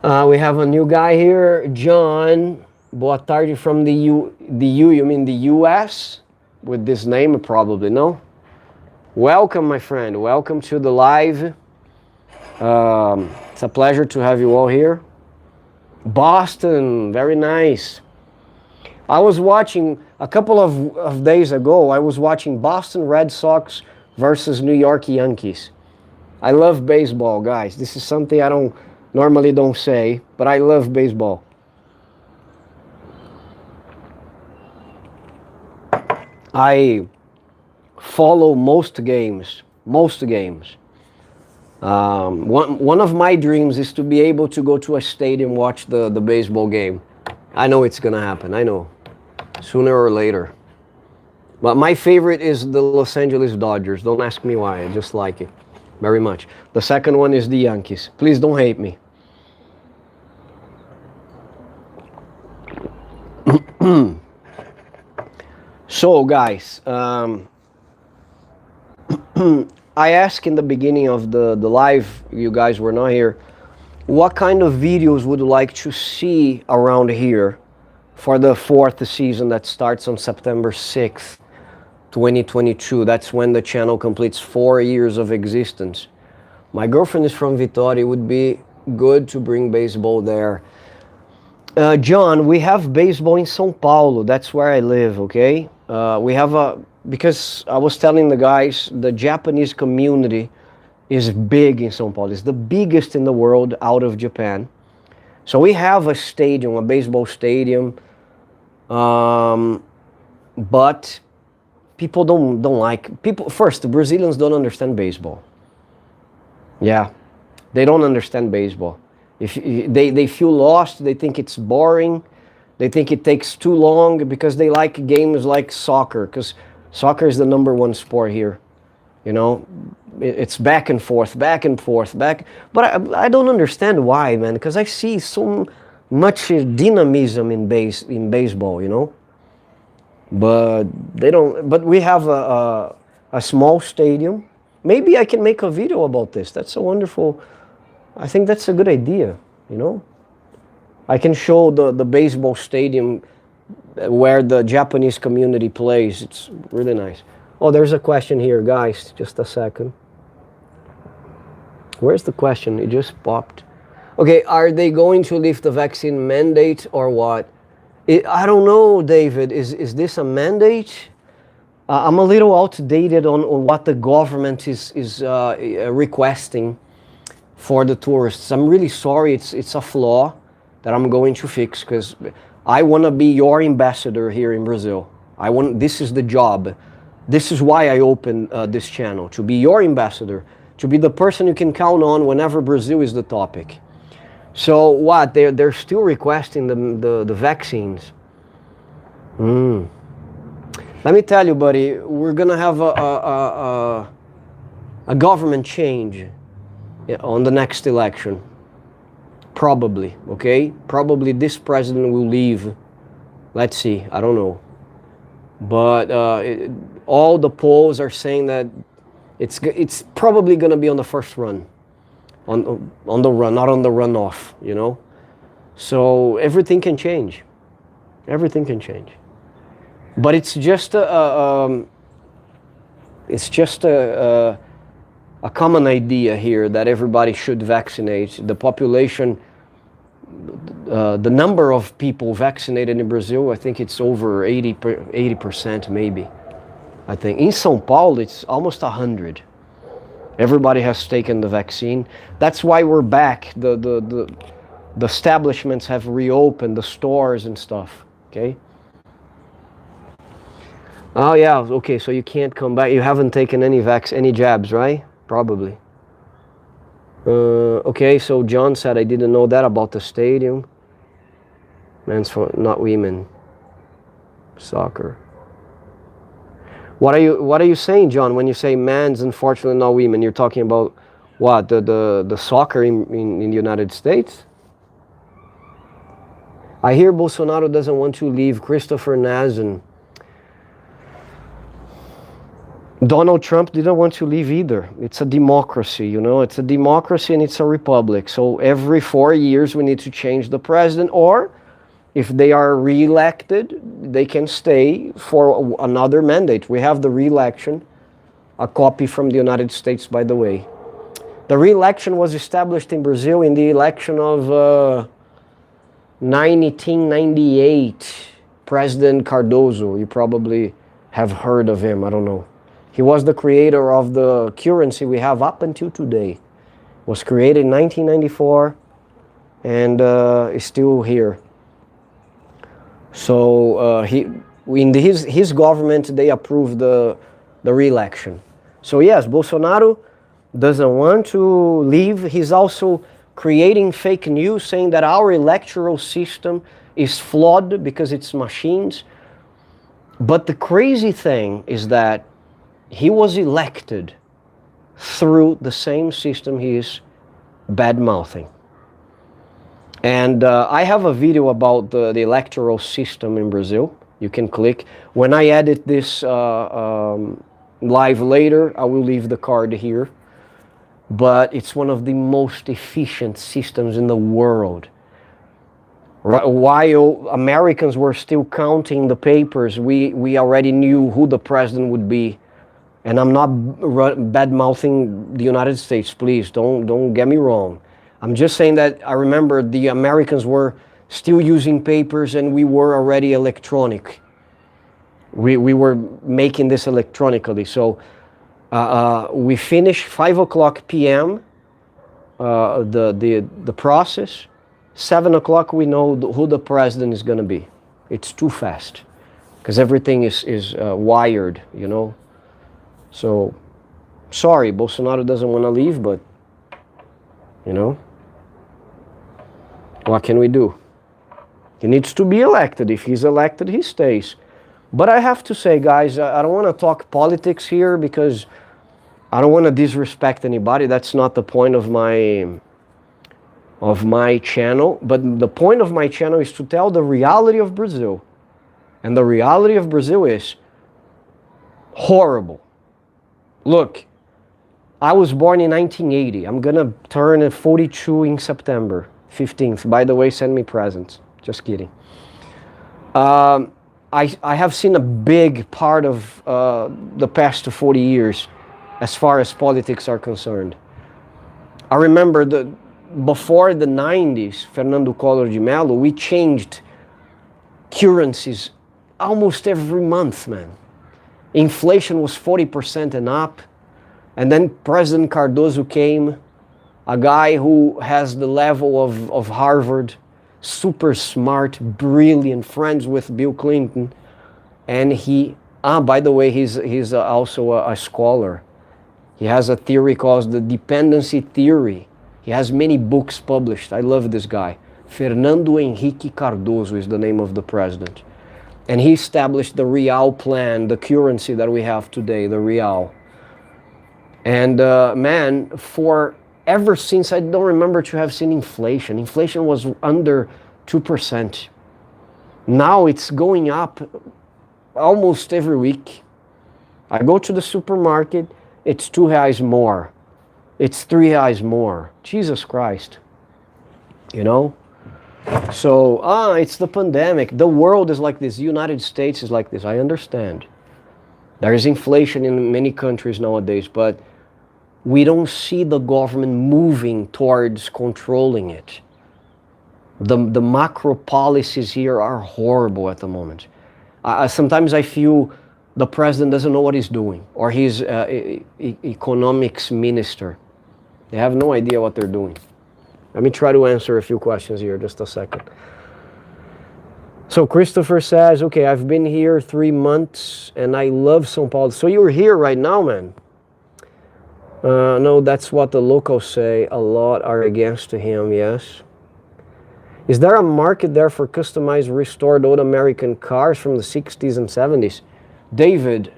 We have a new guy here, John. Boa tarde from you mean the US? With this name, probably, no? Welcome, my friend. Welcome to the live. It's a pleasure to have you all here. Boston, very nice. I was watching, a couple of days ago, I was watching Boston Red Sox versus New York Yankees. I love baseball, guys. This is something I normally don't say, but I love baseball. I follow most games. One of my dreams is to be able to go to a stadium, watch the baseball game. I know it's gonna happen, I know. Sooner or later. But my favorite is the Los Angeles Dodgers. Don't ask me why, I just like it very much. The second one is the Yankees. Please don't hate me. So guys, I asked in the beginning of the live, you guys were not here, what kind of videos would you like to see around here for the 4th season that starts on September 6th, 2022. That's when the channel completes 4 years of existence. My girlfriend is from Vitória. It would be good to bring baseball there. John, we have baseball in São Paulo. That's where I live, okay? We have because I was telling the guys, the Japanese community is big in São Paulo. It's the biggest in the world out of Japan. So we have a stadium, a baseball stadium, but people don't like, first, the Brazilians don't understand baseball. Yeah, they don't understand baseball. If they feel lost, they think it's boring. They think it takes too long because they like games like soccer, because soccer is the #1 sport here. You know, it's back and forth, back and forth, back. But I don't understand why, man, because I see so much dynamism in baseball, you know. But they don't. But we have a small stadium. Maybe I can make a video about this. That's a wonderful. I think that's a good idea, you know. I can show the baseball stadium where the Japanese community plays. It's really nice. Oh, there's a question here, guys. Just a second. Where's the question? It just popped. Okay, are they going to lift the vaccine mandate or what? I don't know, David. Is this a mandate? I'm a little outdated on what the government is requesting for the tourists. I'm really sorry. It's a flaw that I'm going to fix, because I want to be your ambassador here in Brazil. This is the job. This is why I opened this channel, to be your ambassador, to be the person you can count on whenever Brazil is the topic. So what? They're still requesting the vaccines. Let me tell you, buddy, we're gonna have a government change on the next election. Probably, okay? Probably this president will leave. Let's see, I don't know. But all the polls are saying that it's probably gonna be on the first run. On the run, not on the runoff, you know? So everything can change. Everything can change. But it's just a common idea here that everybody should vaccinate. The population, the number of people vaccinated in Brazil, I think it's over 80% maybe. I think in São Paulo it's almost 100. Everybody has taken the vaccine. That's why we're back. The establishments have reopened, the stores and stuff. Okay. Oh yeah. Okay. So you can't come back. You haven't taken any jabs, right? Probably. Okay. So John said I didn't know that about the stadium. Men's for not women. Soccer. What are you saying, John, when you say men's, unfortunately not women? You're talking about what, the soccer in the United States? I hear Bolsonaro doesn't want to leave. Christopher Nazen. Donald Trump didn't want to leave either. It's a democracy, you know. It's a democracy and it's a republic. So every 4 years we need to change the president, or if they are re-elected, they can stay for another mandate. We have the re-election, a copy from the United States, by the way. The re-election was established in Brazil in the election of 1998. President Cardoso, you probably have heard of him, I don't know. He was the creator of the currency we have up until today. Was created in 1994 and is still here. So in his government, they approved the re-election. So yes, Bolsonaro doesn't want to leave. He's also creating fake news saying that our electoral system is flawed because it's machines. But the crazy thing is that he was elected through the same system he is bad-mouthing. And I have a video about the electoral system in Brazil. You can click. When I edit this live later, I will leave the card here. But it's one of the most efficient systems in the world. While Americans were still counting the papers, we already knew who the president would be. And I'm not bad-mouthing the United States, please, don't get me wrong. I'm just saying that I remember the Americans were still using papers and we were already electronic. We were making this electronically. So we finished 5:00 p.m. The process. 7 o'clock we know who the president is going to be. It's too fast because everything is wired, you know. So sorry, Bolsonaro doesn't want to leave, but you know, what can we do? He needs to be elected. If he's elected, he stays. But I have to say, guys, I don't want to talk politics here because I don't want to disrespect anybody. That's not the point of my channel. But the point of my channel is to tell the reality of Brazil. And the reality of Brazil is horrible. Look, I was born in 1980. I'm gonna turn 42 in September 15th. By the way, send me presents. Just kidding. I have seen a big part of the past 40 years as far as politics are concerned. I remember before the 90s, Fernando Collor de Mello, we changed currencies almost every month, man. Inflation was 40% and up. And then President Cardoso came, a guy who has the level of Harvard, super smart, brilliant, friends with Bill Clinton. And he, by the way, he's also a scholar. He has a theory called the dependency theory. He has many books published. I love this guy. Fernando Henrique Cardoso is the name of the president. And he established the real plan, the currency that we have today, the real. And man, ever since, I don't remember to have seen inflation. Inflation was under 2%. Now it's going up almost every week. I go to the supermarket, it's R$2 more. It's R$3 more. Jesus Christ. You know? So, it's the pandemic. The world is like this. The United States is like this. I understand. There is inflation in many countries nowadays, but we don't see the government moving towards controlling it. The macro policies here are horrible at the moment. Sometimes I feel the president doesn't know what he's doing, or he's economics minister. They have no idea what they're doing. Let me try to answer a few questions here, just a second. So Christopher says, okay, I've been here 3 months and I love São Paulo. So you're here right now, man? No, that's what the locals say. A lot are against him, yes. Is there a market there for customized, restored old American cars from the 60s and 70s? David,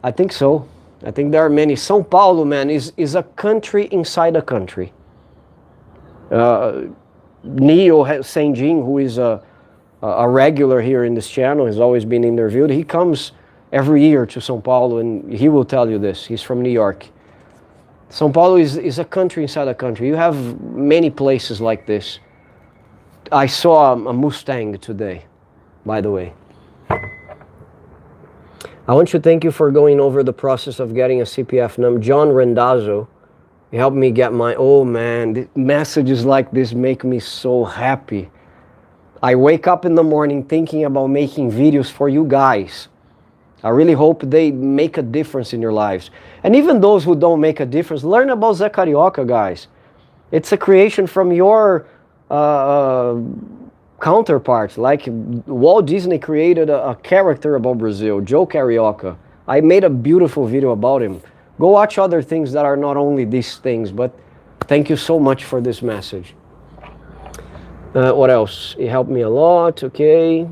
I think so. I think there are many. São Paulo, man, is a country inside a country. Neo Senjin, who is a regular here in this channel, has always been interviewed. He comes every year to São Paulo, and he will tell you this. He's from New York. São Paulo is a country inside a country. You have many places like this. I saw a Mustang today, by the way. I want to thank you for going over the process of getting a CPF number. John Rendazzo, he helped me get my, oh man, messages like this make me so happy. I wake up in the morning thinking about making videos for you guys. I really hope they make a difference in your lives. And even those who don't make a difference, learn about Zé Carioca, guys. It's a creation from your counterpart. Like Walt Disney created a character about Brazil, Joe Carioca. I made a beautiful video about him. Go watch other things that are not only these things, but thank you so much for this message. What else? It helped me a lot, okay.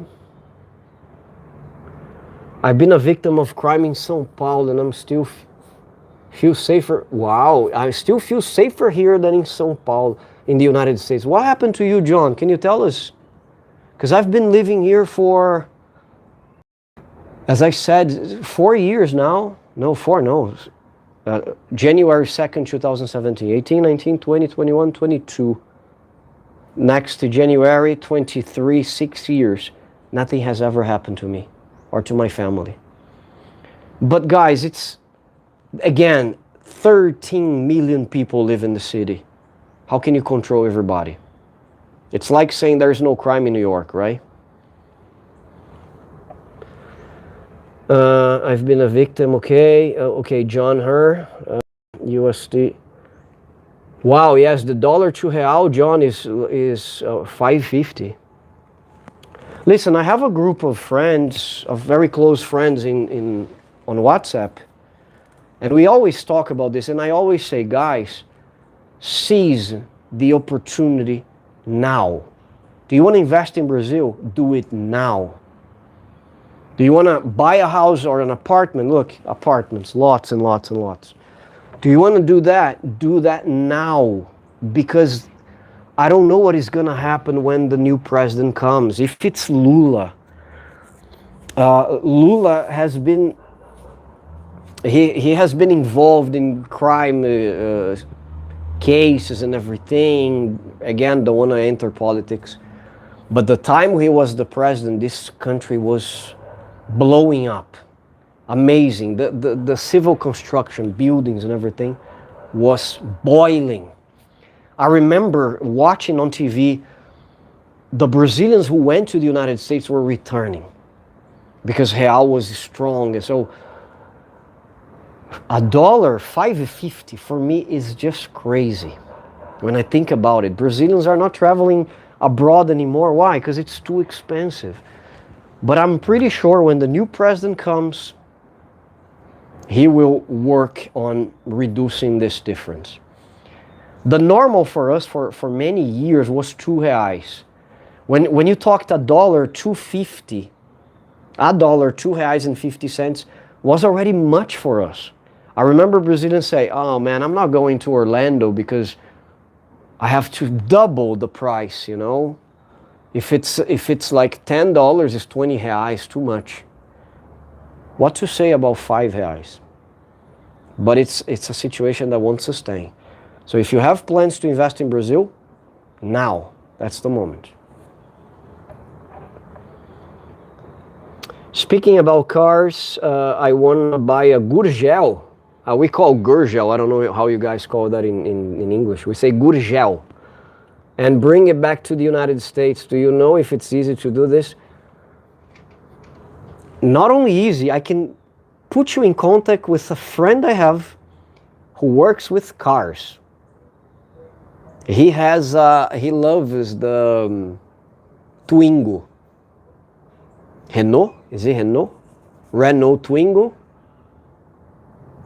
I've been a victim of crime in São Paulo and I'm still feel safer. Wow, I still feel safer here than in São Paulo, in the United States. What happened to you, John? Can you tell us? Because I've been living here for, as I said, 4 years now. No, 4, no. January 2nd, 2017, 18, 19, 20, 21, 22. Next to January 23, 6 years. Nothing has ever happened to me or to my family. But guys, it's, again, 13 million people live in the city. How can you control everybody? It's like saying there's no crime in New York, right? I've been a victim, okay. Okay, John Herr, USD. Wow, yes, the dollar to real, John, is 5.50. Listen, I have a group of friends, of very close friends on WhatsApp, and we always talk about this, and I always say, guys, seize the opportunity now. Do you want to invest in Brazil? Do it now. Do you want to buy a house or an apartment? Look, apartments, lots and lots and lots. Do you want to do that? Do that now. Because I don't know what is going to happen when the new president comes. If it's Lula, Lula has been, he has been involved in crime cases and everything. Again, don't want to enter politics. But the time he was the president, this country was blowing up. Amazing. The civil construction, buildings and everything was boiling. I remember watching on TV, the Brazilians who went to the United States were returning because real was strong. And so $1, $5.50 for me is just crazy when I think about it. Brazilians are not traveling abroad anymore. Why? Because it's too expensive. But I'm pretty sure when the new president comes, he will work on reducing this difference. The normal for us for many years was 2 reais. When you talked $1, $2.50, $1, 2 reais and 50 cents was already much for us. I remember Brazilians say, oh man, I'm not going to Orlando because I have to double the price, you know. If it's like $10, it's 20 reais, too much. What to say about 5 reais? But it's a situation that won't sustain. So if you have plans to invest in Brazil, now, that's the moment. Speaking about cars, I want to buy a Gurgel. We call Gurgel, I don't know how you guys call that in English. We say Gurgel. And bring it back to the United States. Do you know if it's easy to do this? Not only easy, I can put you in contact with a friend I have who works with cars. He loves the Twingo. Renault? Is it Renault? Renault Twingo.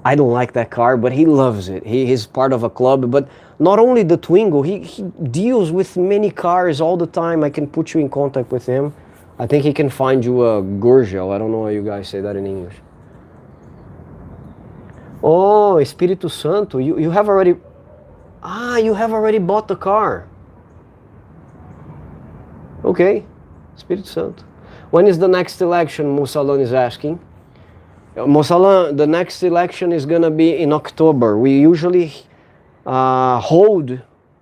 I don't like that car, but he loves it. He's part of a club, but not only the Twingo, he deals with many cars all the time. I can put you in contact with him. I think he can find you a Gurgel. I don't know how you guys say that in English. Oh, Espírito Santo, you have already... you have already bought the car. Okay, Espírito Santo. When is the next election, Mussalan is asking? Mussalan, the next election is going to be in October. We usually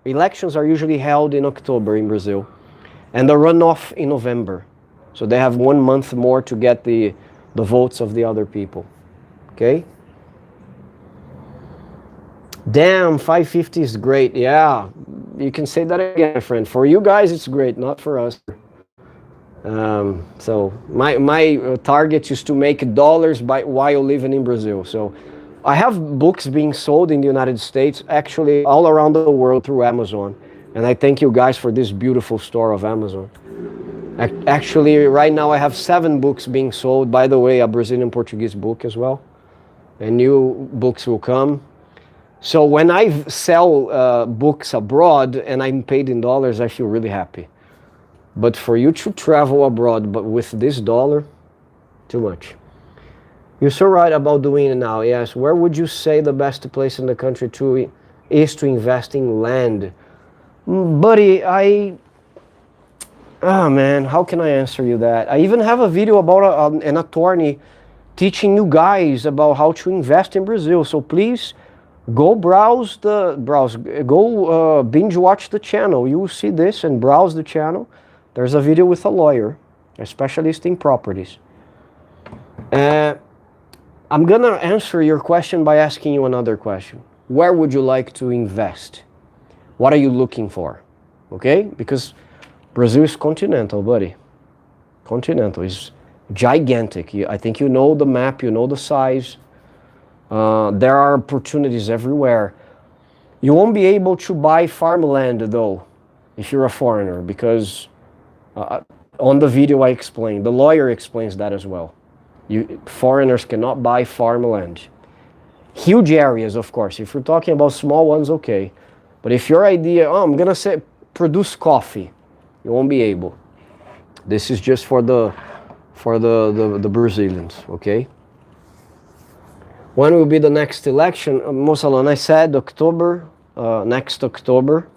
elections are usually held in October in Brazil. And the runoff in November. So they have 1 month more to get the votes of the other people. Okay? Damn, 550 is great. Yeah, you can say that again, my friend. For you guys, it's great, not for us. So my target is to make dollars while living in Brazil. So I have books being sold in the United States, actually all around the world through Amazon. And I thank you guys for this beautiful store of Amazon. Actually, right now I have 7 books being sold. By the way, a Brazilian Portuguese book as well. And new books will come. So when I sell books abroad and I'm paid in dollars, I feel really happy. But for you to travel abroad, but with this dollar, too much. You're so right about doing it now. Yes, where would you say the best place in the country is to invest in land? Buddy, man, how can I answer you that? I even have a video about an attorney teaching you guys about how to invest in Brazil. So please go binge watch the channel. You will see this and browse the channel. There's a video with a lawyer, a specialist in properties. I'm gonna answer your question by asking you another question. Where would you like to invest? What are you looking for? Okay? Because Brazil is continental, buddy. Continental is gigantic. I think you know the map, you know the size. There are opportunities everywhere. You won't be able to buy farmland though, if you're a foreigner, because on the video I explained, the lawyer explains that as well. Foreigners cannot buy farmland. Huge areas, of course. If you're talking about small ones, okay. But if your idea, I'm gonna say produce coffee, You won't be able. This is just for the Brazilians, okay? When will be the next election? Mosalon, I said October, next October.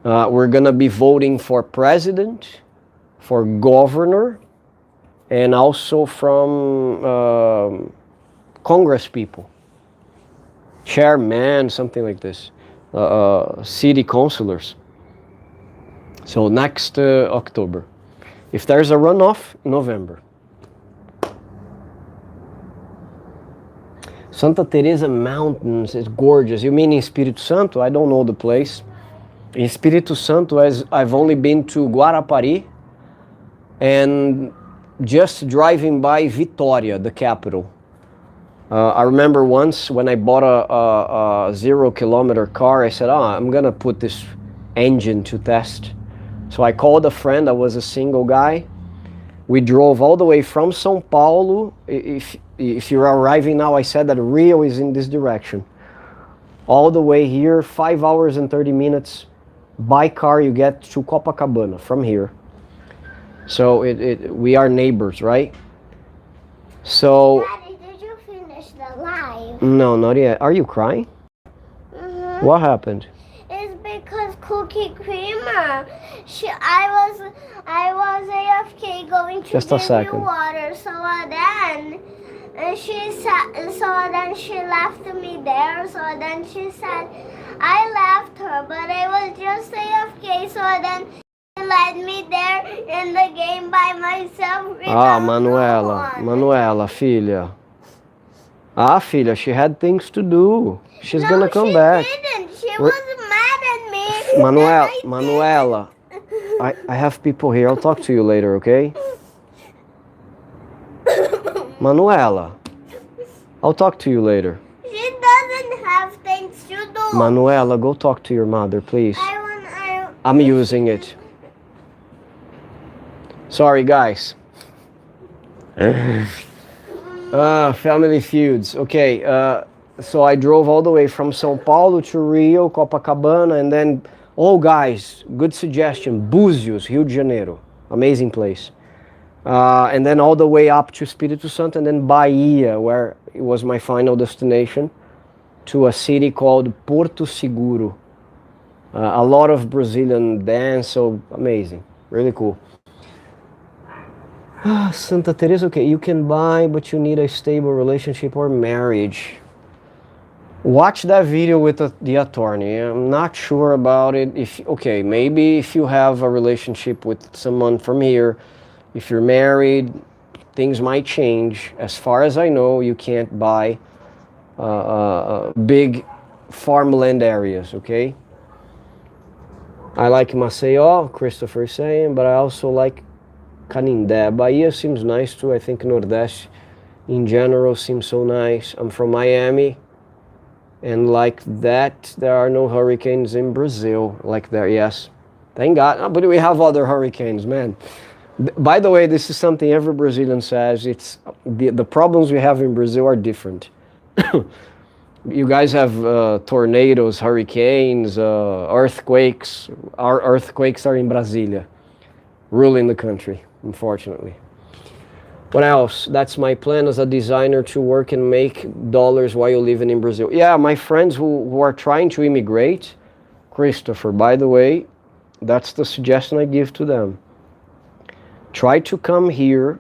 We're gonna be voting for president, for governor, and also from Congress people. Chairman, something like this. City councilors. So next October. If there's a runoff, November. Santa Teresa Mountains is gorgeous. You mean in Espírito Santo? I don't know the place. In Espírito Santo, I've only been to Guarapari and just driving by Vitória, the capital. I remember once when I bought a 0-kilometer car, I said, I'm gonna put this engine to test. So I called a friend, I was a single guy. We drove all the way from São Paulo. If you're arriving now, I said that Rio is in this direction. All the way here, 5 hours and 30 minutes. By car, you get to Copacabana from here. So we are neighbors, right? So... Daddy, did you finish the live? No, not yet. Are you crying? Mm-hmm. What happened? It's because Cookie Creamer. I was AFK going to Just a give second. you water. So then she left me there. So then she said I left her, but I was just AFK. So then she let me there in the game by myself. Manuela, Manuela, filha. Filha, she had things to do. She's gonna come back. She didn't. She was mad at me. Manuela, I have people here. I'll talk to you later, okay? Manuela, I'll talk to you later. She doesn't have things to do. Manuela, go talk to your mother, please. I'm using it. Sorry, guys. Family feuds. Okay, so I drove all the way from São Paulo to Rio, Copacabana, and then, guys, good suggestion, Búzios, Rio de Janeiro. Amazing place. And then all the way up to Espírito Santo, and then Bahia, where it was my final destination, to a city called Porto Seguro. A lot of Brazilian dance, so amazing, really cool. Santa Teresa, okay, you can buy, but you need a stable relationship or marriage. Watch that video with the attorney. I'm not sure about it. Maybe if you have a relationship with someone from here, if you're married, things might change. As far as I know, you can't buy big farmland areas, okay? I like Maceió, Christopher is saying, but I also like Canindé. Bahia seems nice too. I think Nordeste in general seems so nice. I'm from Miami, and like that, there are no hurricanes in Brazil. Like there, yes. Thank God. But we have other hurricanes, man. By the way, this is something every Brazilian says. It's the problems we have in Brazil are different. You guys have tornadoes, hurricanes, earthquakes. Our earthquakes are in Brasilia, ruling the country, unfortunately. What else? That's my plan as a designer, to work and make dollars while you're living in Brazil. Yeah, my friends who are trying to immigrate, Christopher, by the way, that's the suggestion I give to them. Try to come here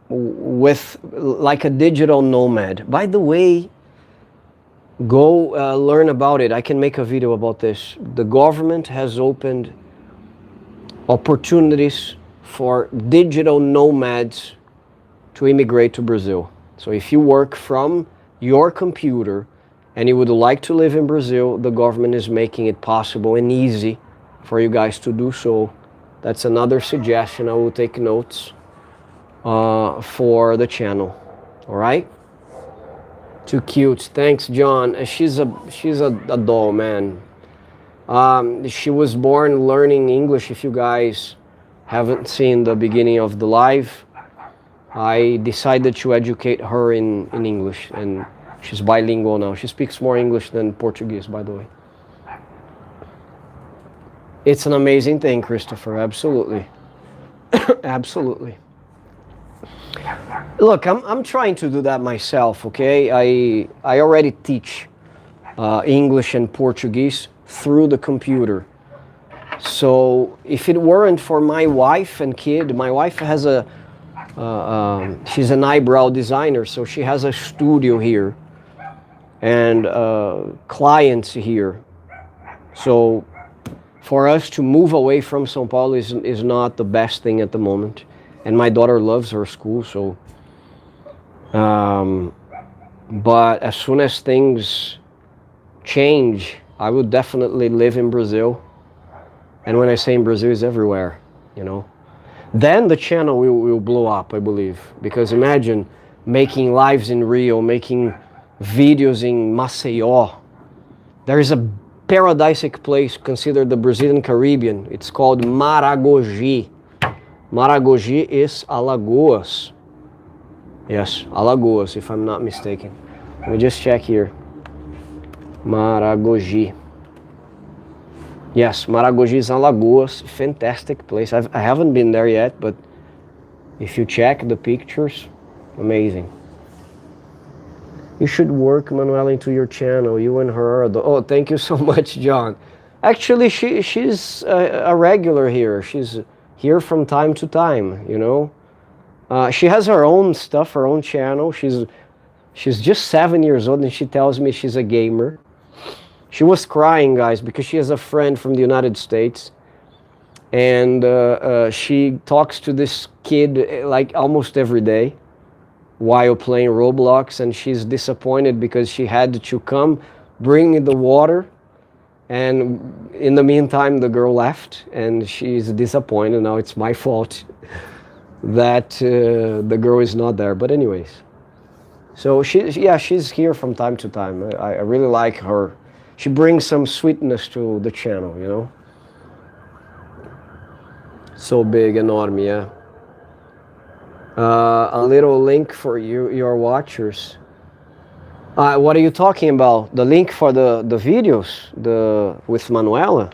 with like a digital nomad. By the way, go learn about it. I can make a video about this. The government has opened opportunities for digital nomads to immigrate to Brazil. So if you work from your computer and you would like to live in Brazil, the government is making it possible and easy for you guys to do so. That's another suggestion. I will take notes for the channel. All right? Too cute. Thanks, John. She's a doll, man. She was born learning English. If you guys haven't seen the beginning of the live, I decided to educate her in English, and she's bilingual now. She speaks more English than Portuguese, by the way. It's an amazing thing, Christopher. Absolutely. Absolutely. Look, I'm trying to do that myself, okay? I already teach English and Portuguese through the computer. So if it weren't for my wife and kid, my wife has she's an eyebrow designer, so she has a studio here and clients here. So for us to move away from São Paulo is not the best thing at the moment. And my daughter loves her school, so. But as soon as things change, I will definitely live in Brazil. And when I say in Brazil, it's everywhere, you know. Then the channel will blow up, I believe. Because imagine making lives in Rio, making videos in Maceió. There is a paradisic place considered the Brazilian Caribbean. It's called Maragogi. Maragogi is Alagoas. Yes, Alagoas, if I'm not mistaken. Let me just check here. Maragogi. Yes, Maragogi is Alagoas. Fantastic place. I haven't been there yet, but if you check the pictures, amazing. You should work Manuela into your channel. You and her are oh, thank you so much, John. Actually, she's a regular here. She's here from time to time, you know. She has her own stuff, her own channel. She's just 7 years old and she tells me she's a gamer. She was crying, guys, because she has a friend from the United States. And she talks to this kid like almost every day while playing Roblox. And she's disappointed because she had to come bring the water. And in the meantime, the girl left and she's disappointed. Now it's my fault that the girl is not there. But anyways, so she's here from time to time. I really like her. She brings some sweetness to the channel, you know. So big, enorme, yeah. A little link for your watchers. What are you talking about? The link for the videos with Manuela?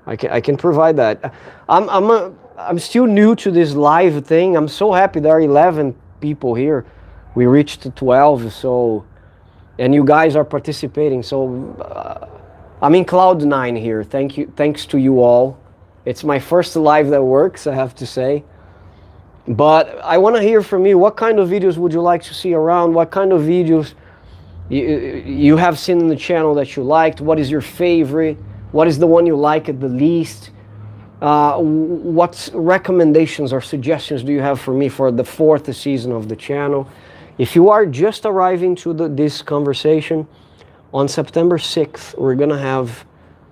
I can provide that. I'm still new to this live thing. I'm so happy there are 11 people here. We reached 12, so, and you guys are participating. So I'm in cloud 9 here. Thanks to you all. It's my first live that works, I have to say. But I want to hear from you. What kind of videos would you like to see around? What kind of videos you have seen in the channel that you liked? What is your favorite? What is the one you like at the least? What recommendations or suggestions do you have for me for the 4th season of the channel? If you are just arriving to this conversation, on September 6th, we're going to have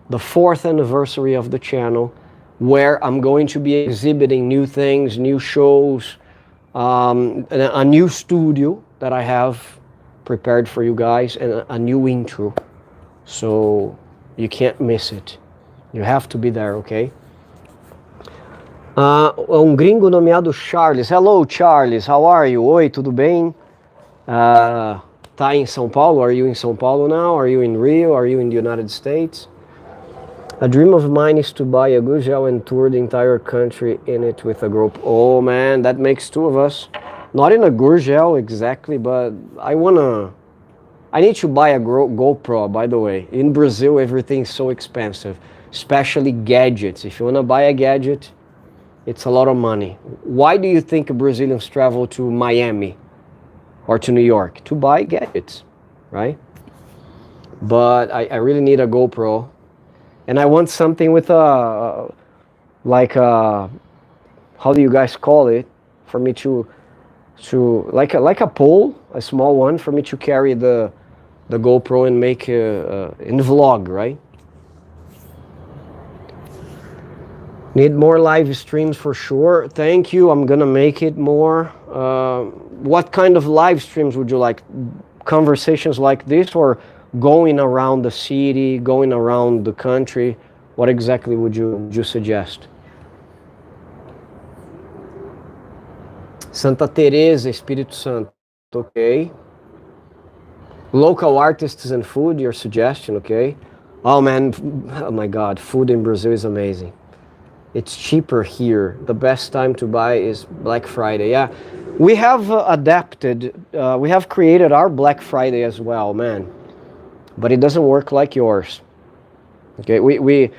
the 4th anniversary of the channel, where I'm going to be exhibiting new things, new shows, a new studio that I have prepared for you guys, and a new intro. So you can't miss it. You have to be there, okay? Gringo nomeado Charles. Hello, Charles. How are you? Oi, tudo bem? Tá em São Paulo? Are you in São Paulo now? Are you in Rio? Are you in the United States? A dream of mine is to buy a Gurgel and tour the entire country in it with a group. Oh man, that makes 2 of us. Not in a Gurgel exactly, but I need to buy a GoPro, by the way. In Brazil, everything's so expensive, especially gadgets. If you want to buy a gadget, it's a lot of money. Why do you think Brazilians travel to Miami or to New York? To buy gadgets, right? But I really need a GoPro. And I want something with how do you guys call it? For me to like a pole, a small one, for me to carry the GoPro and make in vlog, right? Need more live streams for sure. Thank you. I'm gonna make it more. What kind of live streams would you like? Conversations like this, or going around the city, going around the country? What exactly would you suggest? Santa Teresa, Espírito Santo. Okay. Local artists and food, your suggestion, okay. Oh man, oh my God, food in Brazil is amazing. It's cheaper here. The best time to buy is Black Friday. Yeah, we have adapted, we have created our Black Friday as well, man. But it doesn't work like yours. Okay, we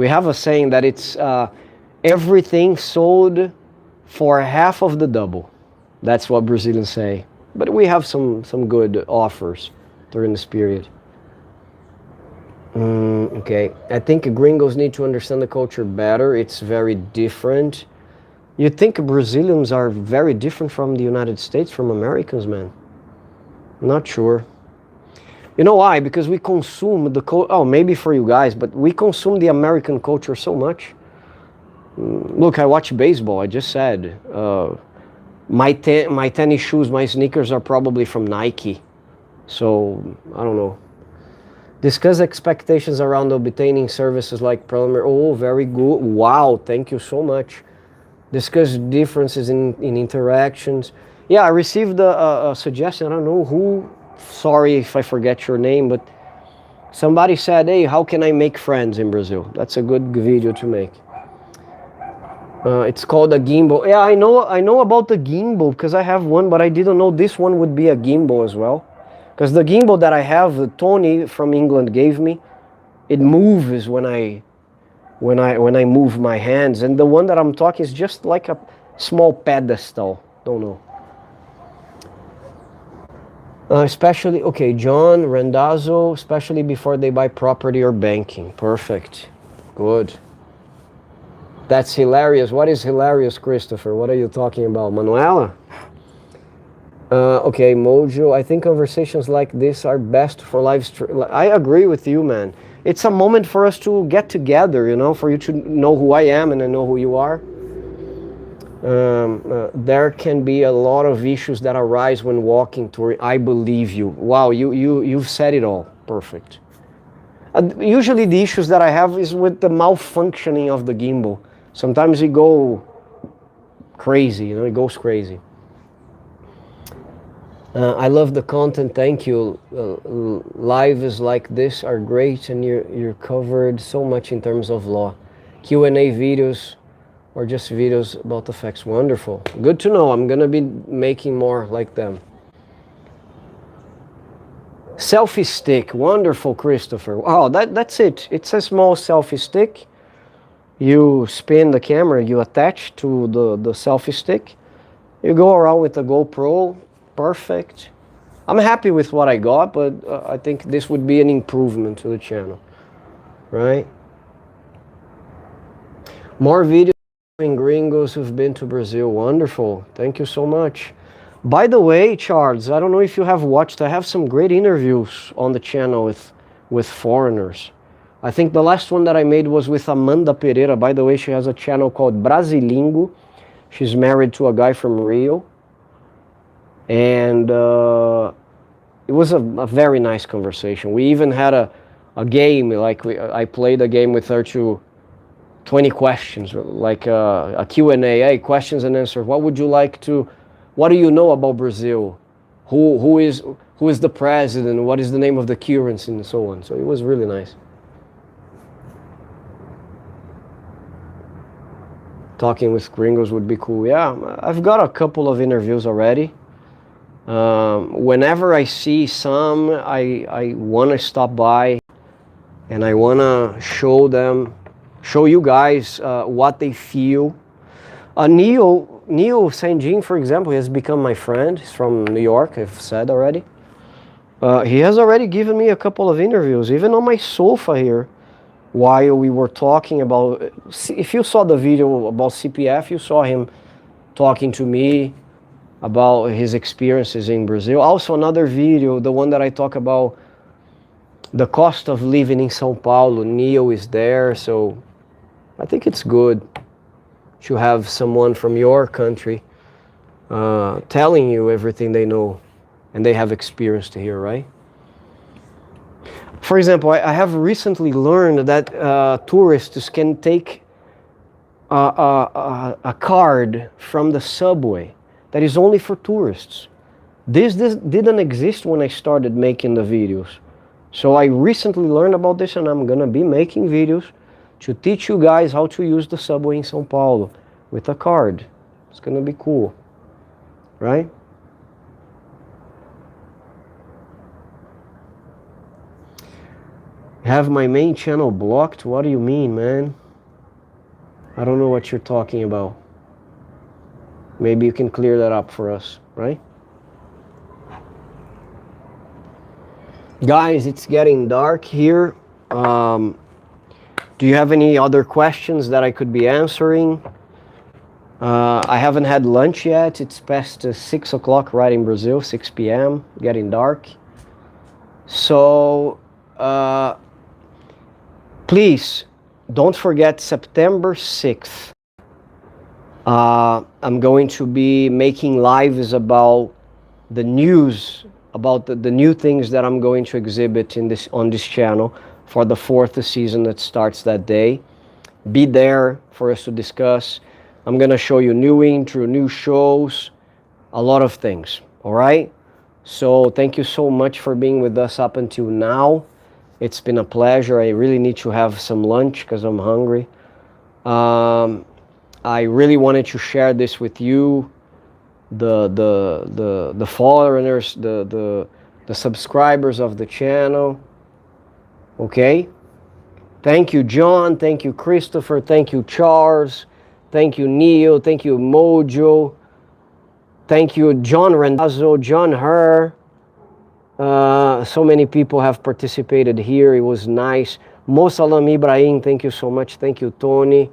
have a saying that it's everything sold for half of the double. That's what Brazilians say. But we have some good offers during this period. Okay, I think gringos need to understand the culture better. It's very different. You think Brazilians are very different from the United States, from Americans, man? Not sure. You know why? Because we consume the oh, maybe for you guys, but we consume the American culture so much. Look, I watch baseball. I just said my tennis shoes, my sneakers are probably from Nike. So I don't know. Discuss expectations around obtaining services like preliminary. Oh, very good. Wow, thank you so much. Discuss differences in interactions. Yeah, I received a suggestion. I don't know who. Sorry if I forget your name, but somebody said, hey, how can I make friends in Brazil? That's a good video to make. It's called a gimbal. Yeah, I know about the gimbal because I have one, but I didn't know this one would be a gimbal as well. Because the gimbal that I have, Tony from England gave me, it moves when I move my hands, and the one that I'm talking is just like a small pedestal. Don't know. Especially, okay, John Randazzo, especially before they buy property or banking. Perfect. Good. That's hilarious. What is hilarious, Christopher? What are you talking about? Manuela? Okay, Mojo, I think conversations like this are best for live stream. I agree with you, man. It's a moment for us to get together, you know, for you to know who I am and I know who you are. There can be a lot of issues that arise when walking touring. I believe you. Wow, you've said it all. Perfect. Usually the issues that I have is with the malfunctioning of the gimbal. Sometimes it go crazy, you know, it goes crazy. I love the content, thank you. Lives like this are great, and you're covered so much in terms of law. Q&A videos or just videos about the facts. Wonderful. Good to know. I'm gonna be making more like them. Selfie stick. Wonderful, Christopher. Oh, that's it. It's a small selfie stick. You spin the camera, you attach to the selfie stick. You go around with the GoPro. Perfect. I'm happy with what I got, but I think this would be an improvement to the channel, right? More videos in gringos who've been to Brazil. Wonderful. Thank you so much. By the way, Charles, I don't know if you have watched, I have some great interviews on the channel with foreigners. I think the last one that I made was with Amanda Pereira. By the way, she has a channel called Brasilingo. She's married to a guy from Rio. And it was a very nice conversation. We even had a game, like I played a game with her to 20 questions, like a Q&A, hey, questions and answers. What would you like to, what do you know about Brazil? Who is the president? What is the name of the currency and so on. So it was really nice. Talking with gringos would be cool. Yeah, I've got a couple of interviews already. Whenever I see some, I want to stop by and I want to show you guys what they feel. Neil Sanjin, for example, has become my friend. He's from New York, I've said already. He has already given me a couple of interviews, even on my sofa here, while we were talking about, if you saw the video about CPF, you saw him talking to me about his experiences in Brazil. Also another video, the one that I talk about the cost of living in São Paulo. Neil is there, so I think it's good to have someone from your country telling you everything they know and they have experience to hear, right? For example, I have recently learned that tourists can take a card from the subway that is only for tourists. This didn't exist when I started making the videos. So I recently learned about this, and I'm gonna be making videos to teach you guys how to use the subway in São Paulo with a card. It's gonna be cool, right? Have my main channel blocked? What do you mean, man? I don't know what you're talking about. Maybe you can clear that up for us, right? Guys, it's getting dark here. Do you have any other questions that I could be answering? I haven't had lunch yet. It's past 6 o'clock right in Brazil, 6 p.m., getting dark. So, please, don't forget September 6th. I'm going to be making lives about the news, about the new things that I'm going to exhibit on this channel for the 4th season that starts that day. Be there for us to discuss. I'm going to show you new intro, new shows, a lot of things, all right? So thank you so much for being with us up until now. It's been a pleasure. I really need to have some lunch because I'm hungry. I really wanted to share this with you, the followers, the subscribers of the channel. Okay? Thank you, John. Thank you, Christopher. Thank you, Charles. Thank you, Neil. Thank you, Mojo. Thank you, John Randazzo, John Herr. So many people have participated here. It was nice. Mo Salam Ibrahim, thank you so much. Thank you, Tony.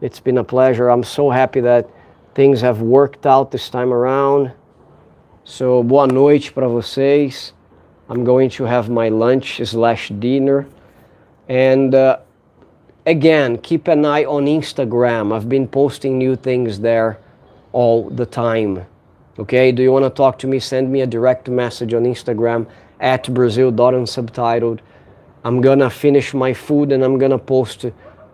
It's been a pleasure. I'm so happy that things have worked out this time around. So, boa noite para vocês. I'm going to have my lunch/dinner. And again, keep an eye on Instagram. I've been posting new things there all the time. Okay, do you want to talk to me? Send me a direct message on Instagram at Brazil.unsubtitled. I'm gonna finish my food and I'm gonna post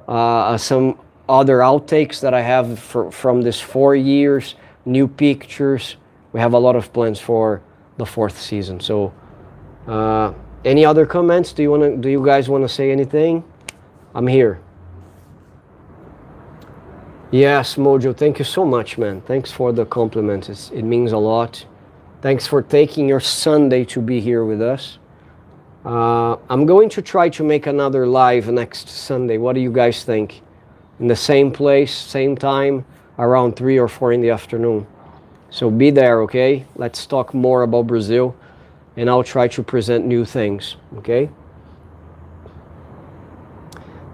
some other outtakes that I have from this 4 years, new pictures. We have a lot of plans for the 4th season. So, any other comments? Do you guys want to say anything? I'm here. Yes, Mojo, thank you so much, man. Thanks for the compliments. It means a lot. Thanks for taking your Sunday to be here with us. I'm going to try to make another live next Sunday. What do you guys think? In the same place, same time, around 3 or 4 in the afternoon. So be there, okay? Let's talk more about Brazil, and I'll try to present new things, okay?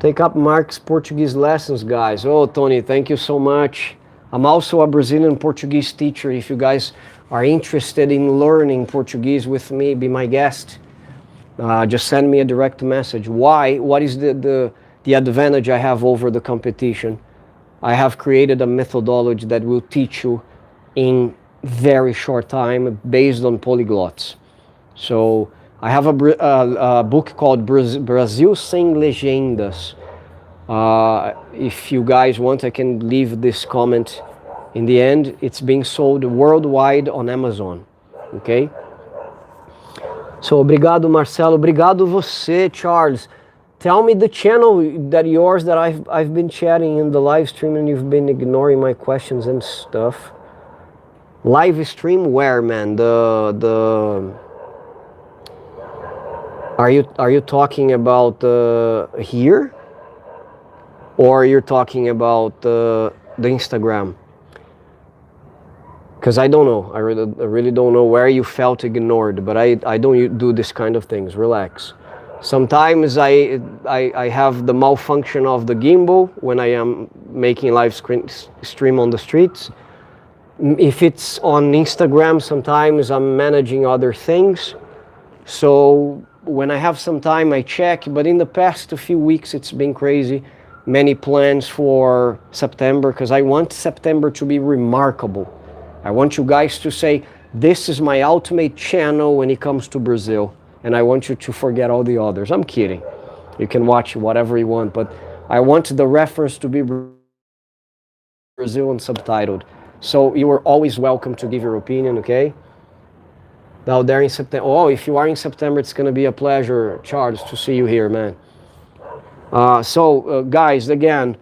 Take up Mark's Portuguese lessons, guys. Oh, Tony, thank you so much. I'm also a Brazilian Portuguese teacher. If you guys are interested in learning Portuguese with me, be my guest. Just send me a direct message. Why? What is the advantage I have over the competition? I have created a methodology that will teach you in very short time based on polyglots. So I have a book called Brasil Sem Legendas. If you guys want, I can leave this comment in the end. It's being sold worldwide on Amazon. Okay? So, obrigado, Marcelo. Obrigado você, Charles. Tell me the channel that I've been chatting in the live stream and you've been ignoring my questions and stuff. Live stream where, man? Are you talking about here, or you're talking about the Instagram? Because I don't know. I really don't know where you felt ignored. But I don't do this kind of things. Relax. Sometimes I have the malfunction of the gimbal when I am making live stream on the streets. If it's on Instagram, sometimes I'm managing other things. So when I have some time, I check. But in the past few weeks, it's been crazy. Many plans for September, because I want September to be remarkable. I want you guys to say, this is my ultimate channel when it comes to Brazil. And I want you to forget all the others. I'm kidding. You can watch whatever you want. But I want the reference to be Brazil and subtitled. So you are always welcome to give your opinion, okay? out there in September. Oh, if you are in September, it's going to be a pleasure, Charles, to see you here, man. Guys, again,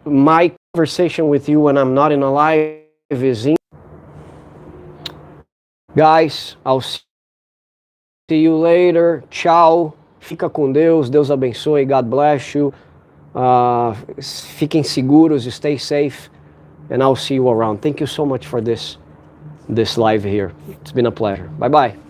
my conversation with you when I'm not in a live is in. Guys, I'll see you later. Tchau. Fica com Deus. Deus abençoe. God bless you. Fiquem seguros. Stay safe. And I'll see you around. Thank you so much for this live here. It's been a pleasure. Bye-bye.